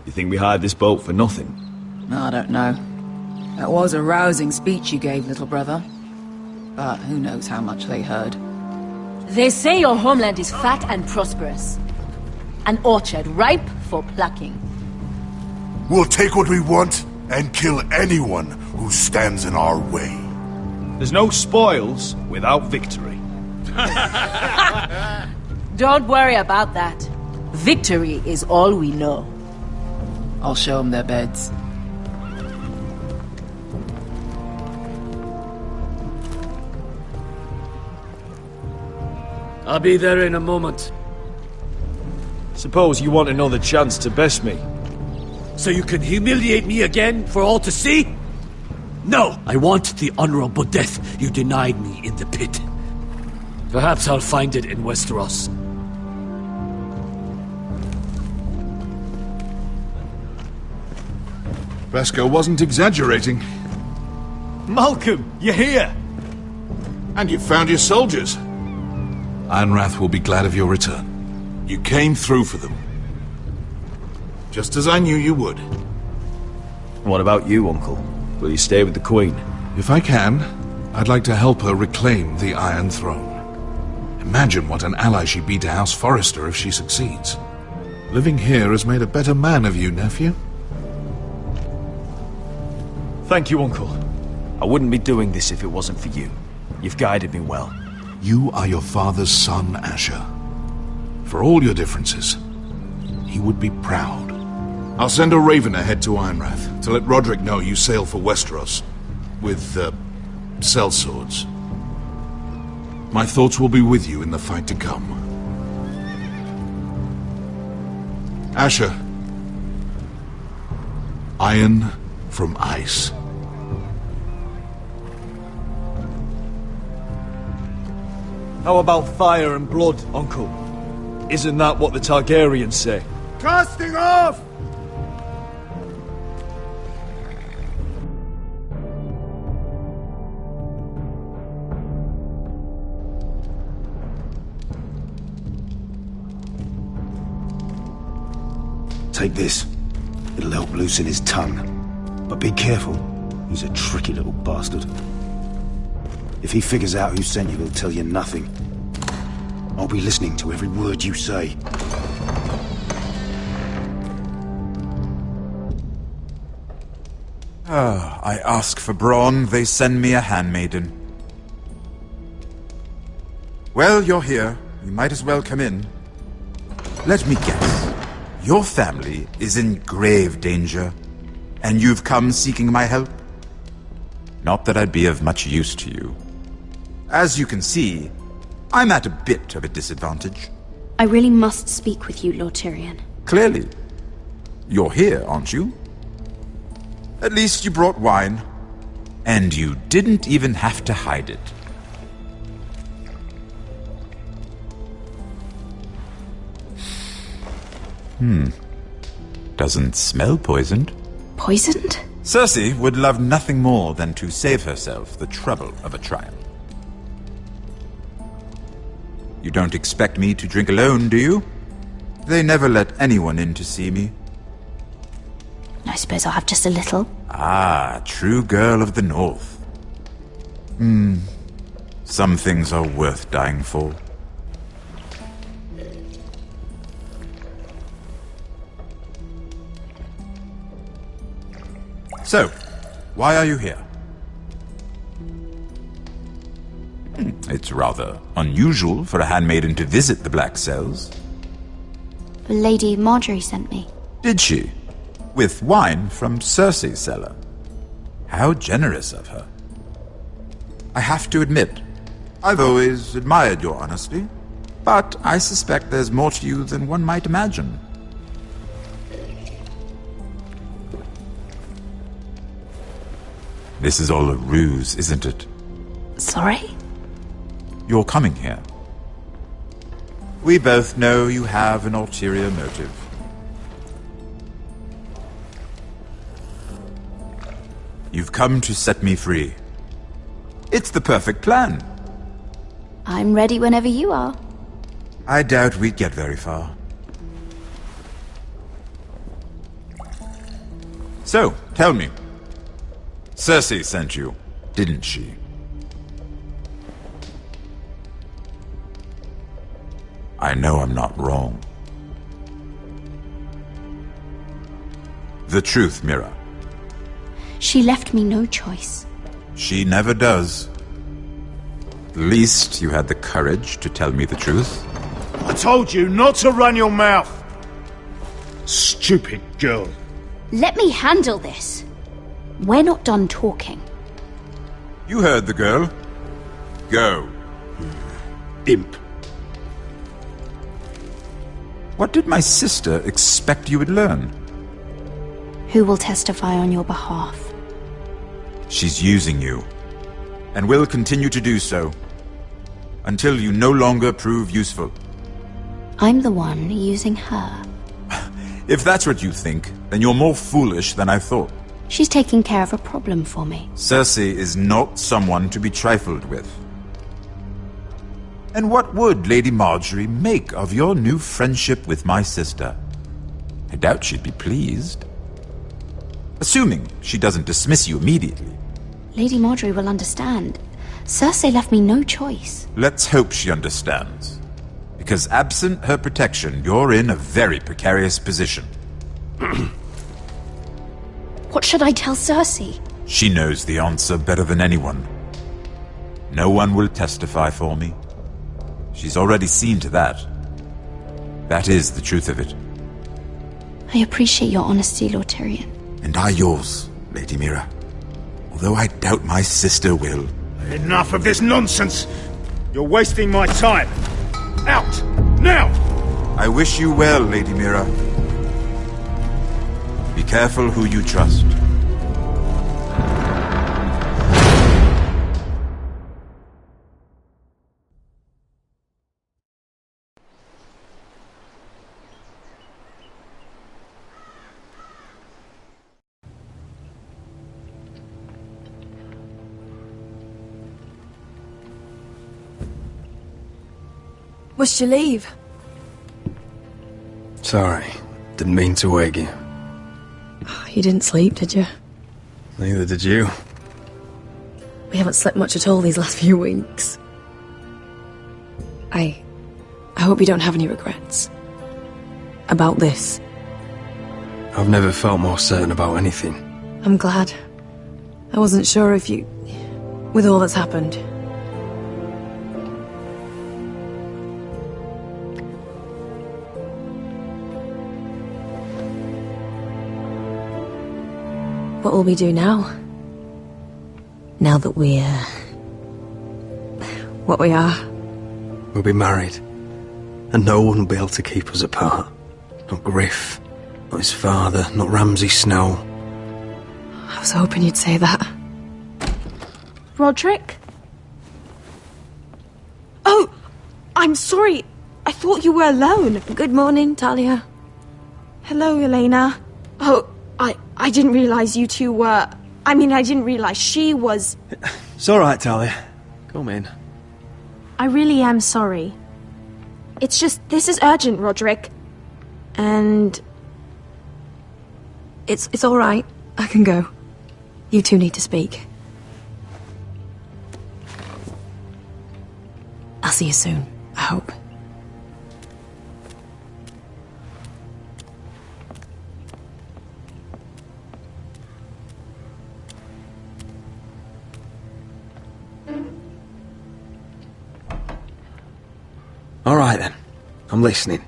You think we hired this boat for nothing? I don't know. That was a rousing speech you gave, little brother. But who knows how much they heard. They say your homeland is fat and prosperous. An orchard ripe for plucking. We'll take what we want and kill anyone who stands in our way. There's no spoils without victory. Don't worry about that. Victory is all we know. I'll show them their beds. I'll be there in a moment. Suppose you want another chance to best me. So you can humiliate me again for all to see? No! I want the honorable death you denied me in the pit. Perhaps I'll find it in Westeros. Vasco wasn't exaggerating. Malcolm, you're here! And you've found your soldiers. Ironrath will be glad of your return. You came through for them. Just as I knew you would. What about you, Uncle? Will you stay with the Queen? If I can, I'd like to help her reclaim the Iron Throne. Imagine what an ally she'd be to House Forrester if she succeeds. Living here has made a better man of you, nephew. Thank you, Uncle. I wouldn't be doing this if it wasn't for you. You've guided me well. You are your father's son, Asher. For all your differences, he would be proud. I'll send a raven ahead to Ironrath to let Roderick know you sail for Westeros with, sellswords. My thoughts will be with you in the fight to come. Asher. Iron from ice. How about fire and blood, Uncle? Isn't that what the Targaryens say? Casting off! Take this. It'll help loosen his tongue. But be careful. He's a tricky little bastard. If he figures out who sent you, he'll tell you nothing. I'll be listening to every word you say. I ask for brawn, they send me a handmaiden. Well, you're here. You might as well come in. Let me guess. Your family is in grave danger, and you've come seeking my help? Not that I'd be of much use to you. As you can see, I'm at a bit of a disadvantage. I really must speak with you, Lord Tyrion. Clearly. You're here, aren't you? At least you brought wine. And you didn't even have to hide it. Doesn't smell poisoned. Poisoned? Cersei would love nothing more than to save herself the trouble of a trial. You don't expect me to drink alone, do you? They never let anyone in to see me. I suppose I'll have just a little. Ah, true girl of the North. Some things are worth dying for. So, why are you here? It's rather unusual for a handmaiden to visit the Black Cells. Lady Marjorie sent me. Did she? With wine from Cersei's cellar. How generous of her. I have to admit, I've always admired your honesty, but I suspect there's more to you than one might imagine. This is all a ruse, isn't it? Sorry? You're coming here. We both know you have an ulterior motive. You've come to set me free. It's the perfect plan. I'm ready whenever you are. I doubt we'd get very far. So, tell me. Cersei sent you, didn't she? I know I'm not wrong. The truth, Mira. She left me no choice. She never does. At least you had the courage to tell me the truth. I told you not to run your mouth! Stupid girl. Let me handle this. We're not done talking. You heard the girl. Go. Imp. What did my sister expect you would learn? Who will testify on your behalf? She's using you, and will continue to do so, until you no longer prove useful. I'm the one using her. If that's what you think, then you're more foolish than I thought. She's taking care of a problem for me. Cersei is not someone to be trifled with. And what would Lady Marjorie make of your new friendship with my sister? I doubt she'd be pleased. Assuming she doesn't dismiss you immediately. Lady Marjorie will understand. Cersei left me no choice. Let's hope she understands. Because absent her protection, you're in a very precarious position. What should I tell Cersei? She knows the answer better than anyone. No one will testify for me. She's already seen to that. That is the truth of it. I appreciate your honesty, Lord Tyrion. And I yours, Lady Mira. Although I doubt my sister will. Enough of this nonsense! You're wasting my time! Out! Now! I wish you well, Lady Mira. Be careful who you trust. Must you leave? Sorry, didn't mean to wake you. You didn't sleep, did you? Neither did you. We haven't slept much at all these last few weeks. I hope you don't have any regrets. About this. I've never felt more certain about anything. I'm glad. I wasn't sure if you... with all that's happened. What will we do now? Now that we're... what we are? We'll be married. And no one will be able to keep us apart. Not Griff, not his father, not Ramsay Snow. I was hoping you'd say that. Roderick? Oh, I'm sorry. I thought you were alone. Good morning, Talia. Hello, Elena. Oh, I didn't realize you two were... I mean, I didn't realize she was... It's all right, Talia. Come in. I really am sorry. It's just, this is urgent, Roderick. And... It's all right. I can go. You two need to speak. I'll see you soon, I hope. All right, then. I'm listening.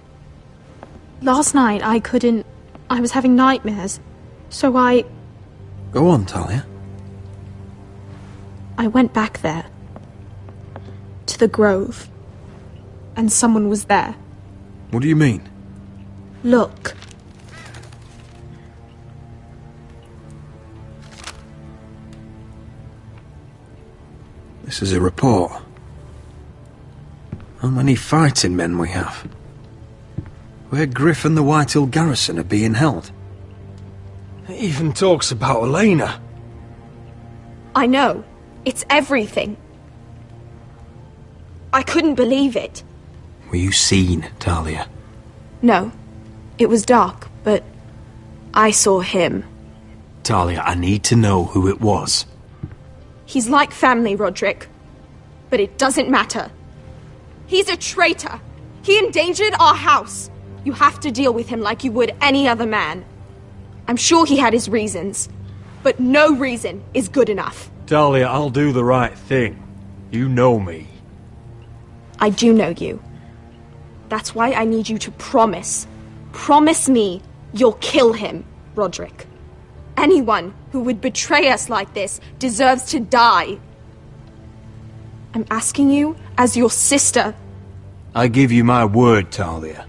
Last night I couldn't... I was having nightmares. So I Go on, Talia. went back there. To the grove. And someone was there. What do you mean? Look. This is a report. How many fighting men we have? Where Griff and the Whitehill garrison are being held. It even talks about Elena. I know. It's everything. I couldn't believe it. Were you seen, Talia? No. It was dark, but I saw him. Talia, I need to know who it was. He's like family, Roderick. But it doesn't matter. He's a traitor. He endangered our house. You have to deal with him like you would any other man. I'm sure he had his reasons. But no reason is good enough. Talia, I'll do the right thing. You know me. I do know you. That's why I need you to promise. Promise me you'll kill him, Roderick. Anyone who would betray us like this deserves to die. I'm asking you as your sister. I give you my word, Talia.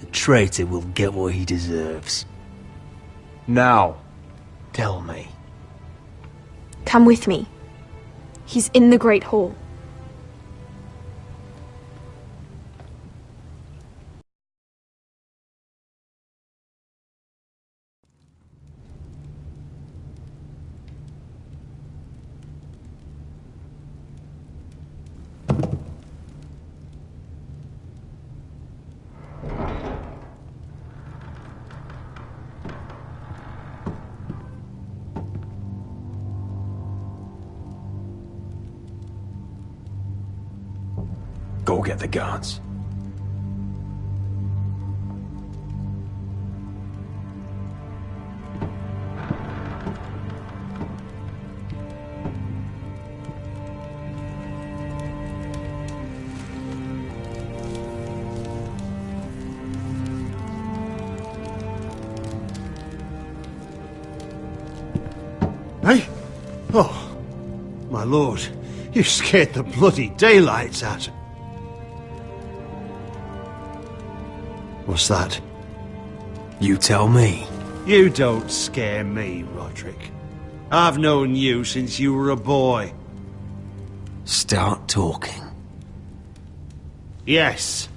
The traitor will get what he deserves. Now, tell me. Come with me. He's in the Great Hall. Go get the guards. Hey? Oh, my lord, you scared the bloody daylights out. What's that? You tell me. You don't scare me, Roderick. I've known you since you were a boy. Start talking. Yes,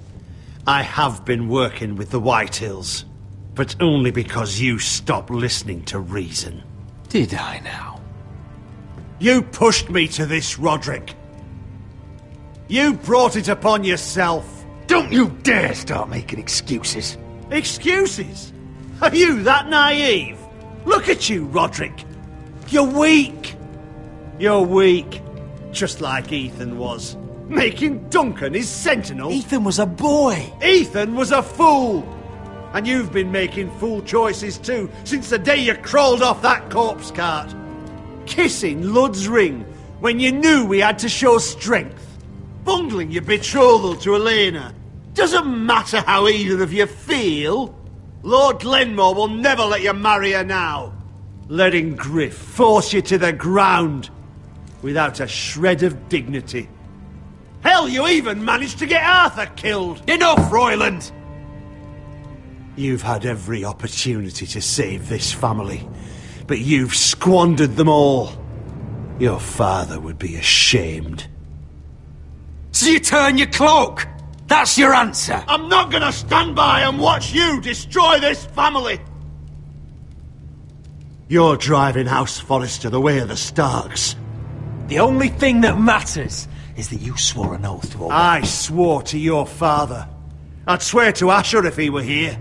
I have been working with the Whitehills, but only because you stopped listening to reason. Did I now? You pushed me to this, Roderick. You brought it upon yourself. Don't you dare start making excuses. Excuses? Are you that naive? Look at you, Roderick. You're weak. You're weak. Just like Ethan was. Making Duncan his sentinel. Ethan was a boy. Ethan was a fool. And you've been making fool choices too, since the day you crawled off that corpse cart. Kissing Lud's ring when you knew we had to show strength. Bungling your betrothal to Elena. Doesn't matter how either of you feel. Lord Glenmore will never let you marry her now. Letting Griff force you to the ground without a shred of dignity. Hell, you even managed to get Arthur killed. Enough, Royland! You've had every opportunity to save this family, but you've squandered them all. Your father would be ashamed. So you turn your cloak? That's your answer? I'm not gonna stand by and watch you destroy this family! You're driving House Forrester the way of the Starks. The only thing that matters is that you swore an oath to obey. I swore to your father. I'd swear to Asher if he were here.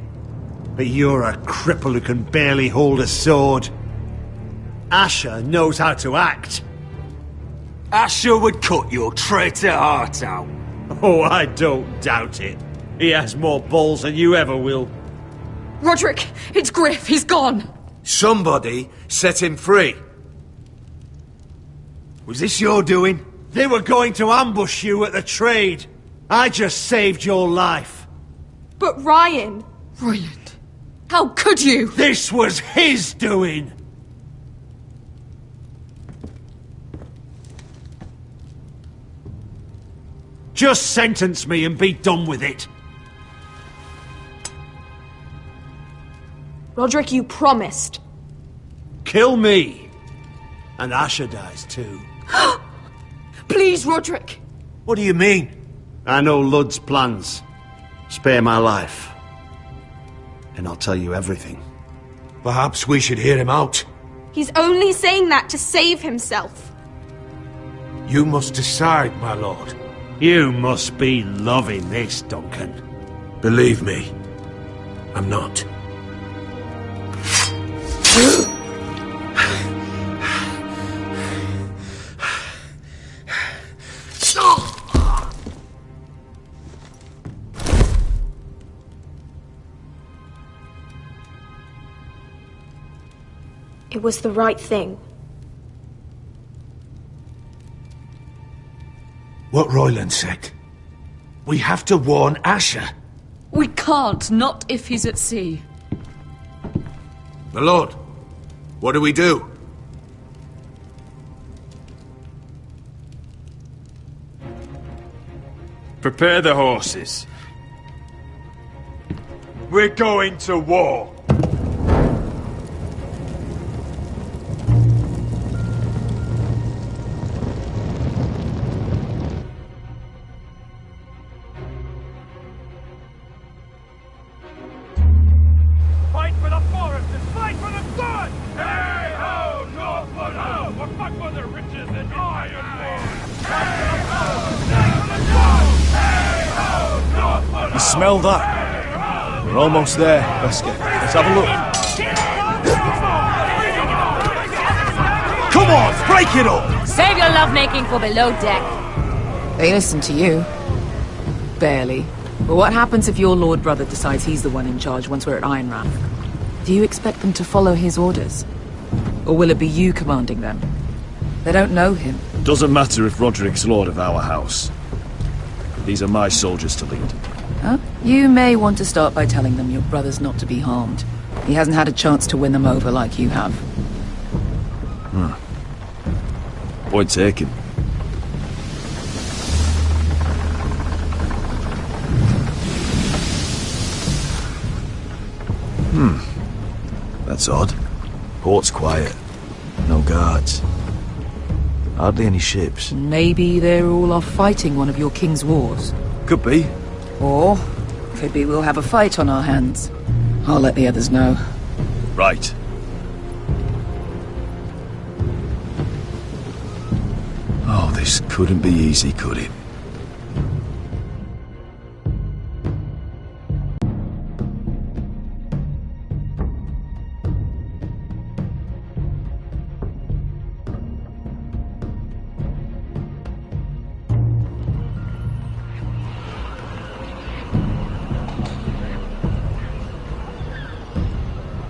But you're a cripple who can barely hold a sword. Asher knows how to act. Asher would cut your traitor heart out. Oh, I don't doubt it. He has more balls than you ever will. Roderick, it's Griff. He's gone. Somebody set him free. Was this your doing? They were going to ambush you at the trade. I just saved your life. But Ryan... Royland, how could you? This was his doing! Just sentence me and be done with it. Roderick, you promised. Kill me. And Asher dies too. Please, Roderick! What do you mean? I know Lud's plans. Spare my life. And I'll tell you everything. Perhaps we should hear him out. He's only saying that to save himself. You must decide, my lord. You must be loving this, Duncan. Believe me, I'm not. It was the right thing. What Royland said. We have to warn Asher. We can't, not if he's at sea. My lord, what do we do? Prepare the horses. We're going to war. Fight for the forest and fight for the sun! Hey ho, Northwood ho! Or fight for the riches and ironwood! Hey ho, fight for the sun! Hey ho, Northwood ho! You smell that? We're almost there, Wesker. Let's have a look. Come on, break it up! Save your lovemaking for below deck. They listen to you. Barely. But what happens if your lord brother decides he's the one in charge once we're at Ironrath? Do you expect them to follow his orders? Or will it be you commanding them? They don't know him. Doesn't matter if Roderick's lord of our house. These are my soldiers to lead. Huh? You may want to start by telling them your brother's not to be harmed. He hasn't had a chance to win them over like you have. Point taken. That's odd. Port's quiet. No guards. Hardly any ships. Maybe they're all off fighting one of your king's wars. Could be. Or could be we'll have a fight on our hands. I'll let the others know. Right. Oh, this couldn't be easy, could it?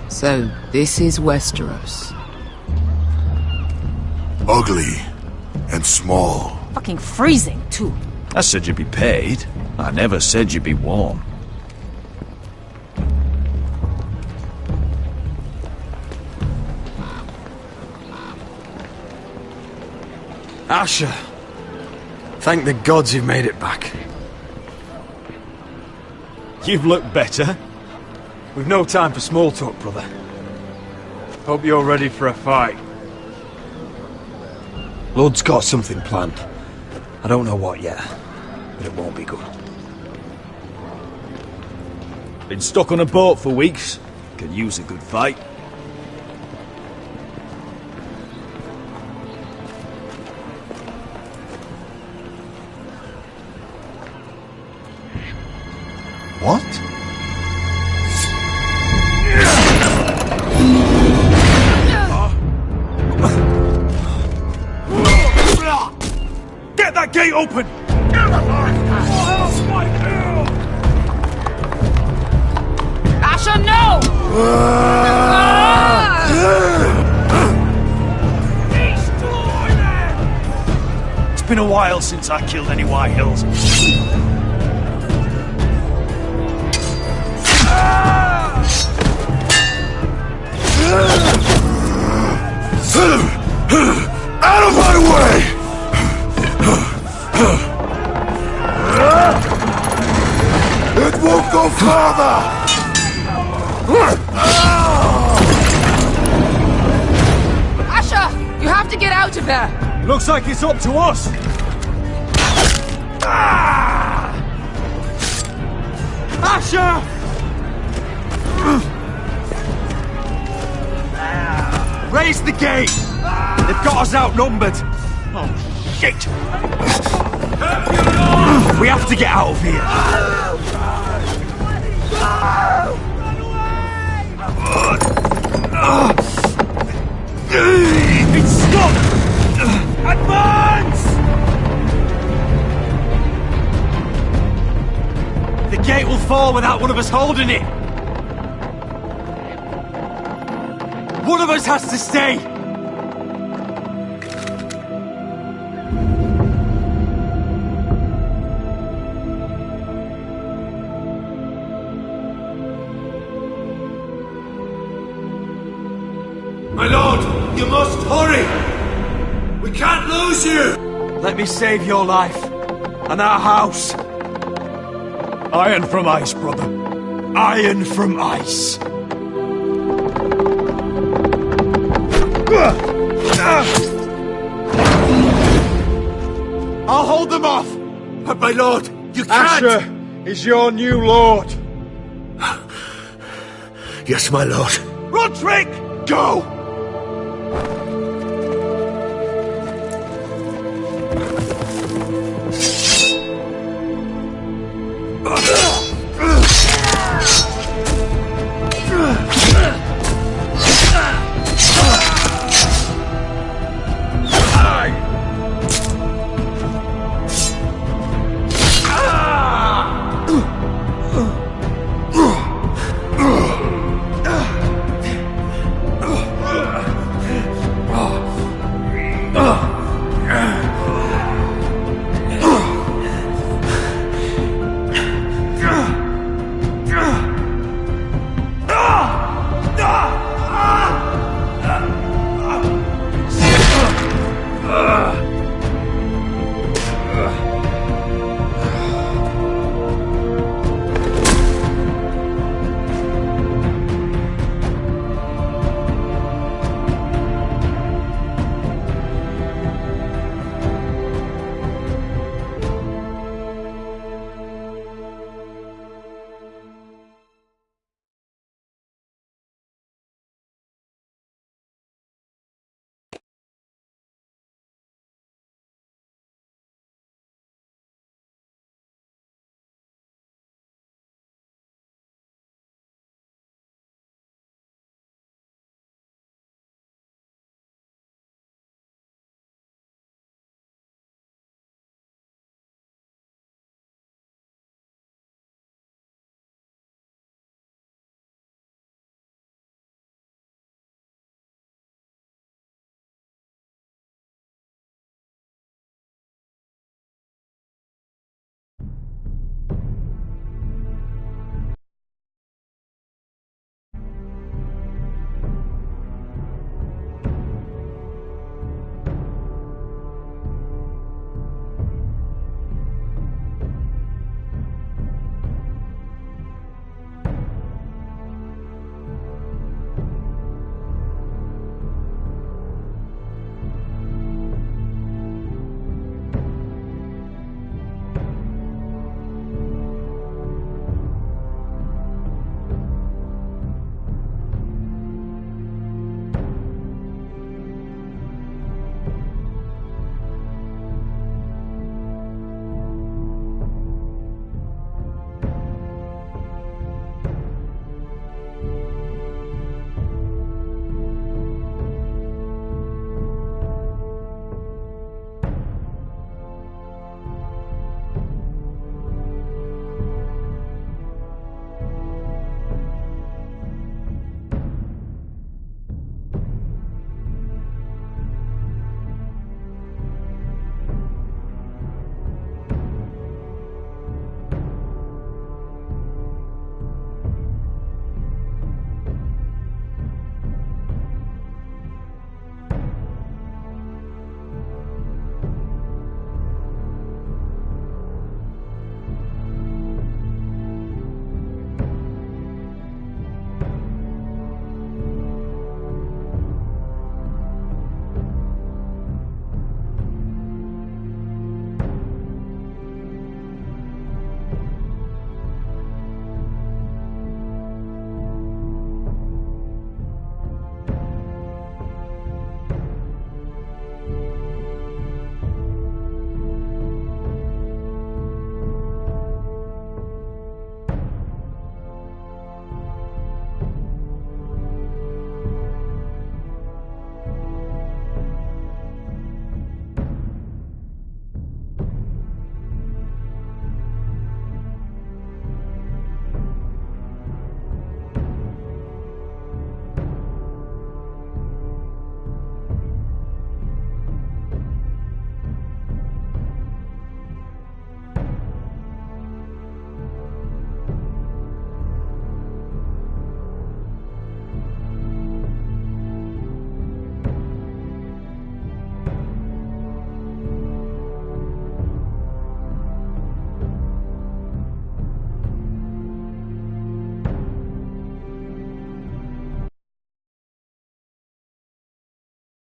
So, this is Westeros. Ugly and small. Fucking freezing, too. I said you'd be paid. I never said you'd be warm. Asher! Thank the gods you've made it back. You've looked better. We've no time for small talk, brother. Hope you're ready for a fight. Lord's got something planned. I don't know what yet, but it won't be good. Been stuck on a boat for weeks. Could use a good fight. What? Get that gate open! Asher, no! It's been a while since I killed any White Hills. Asher! You have to get out of there! Looks like it's up to us! Asher! Raise the gate! They've got us outnumbered! Oh, shit! We have to get out of here! It's stuck! Advance! The gate will fall without one of us holding it! One of us has to stay! My lord, you must hurry! We can't lose you! Let me save your life, and our house. Iron from ice, brother. Iron from ice. I'll hold them off! But my lord, you can't! Asher is your new lord. Yes, my lord. Roderick! Go!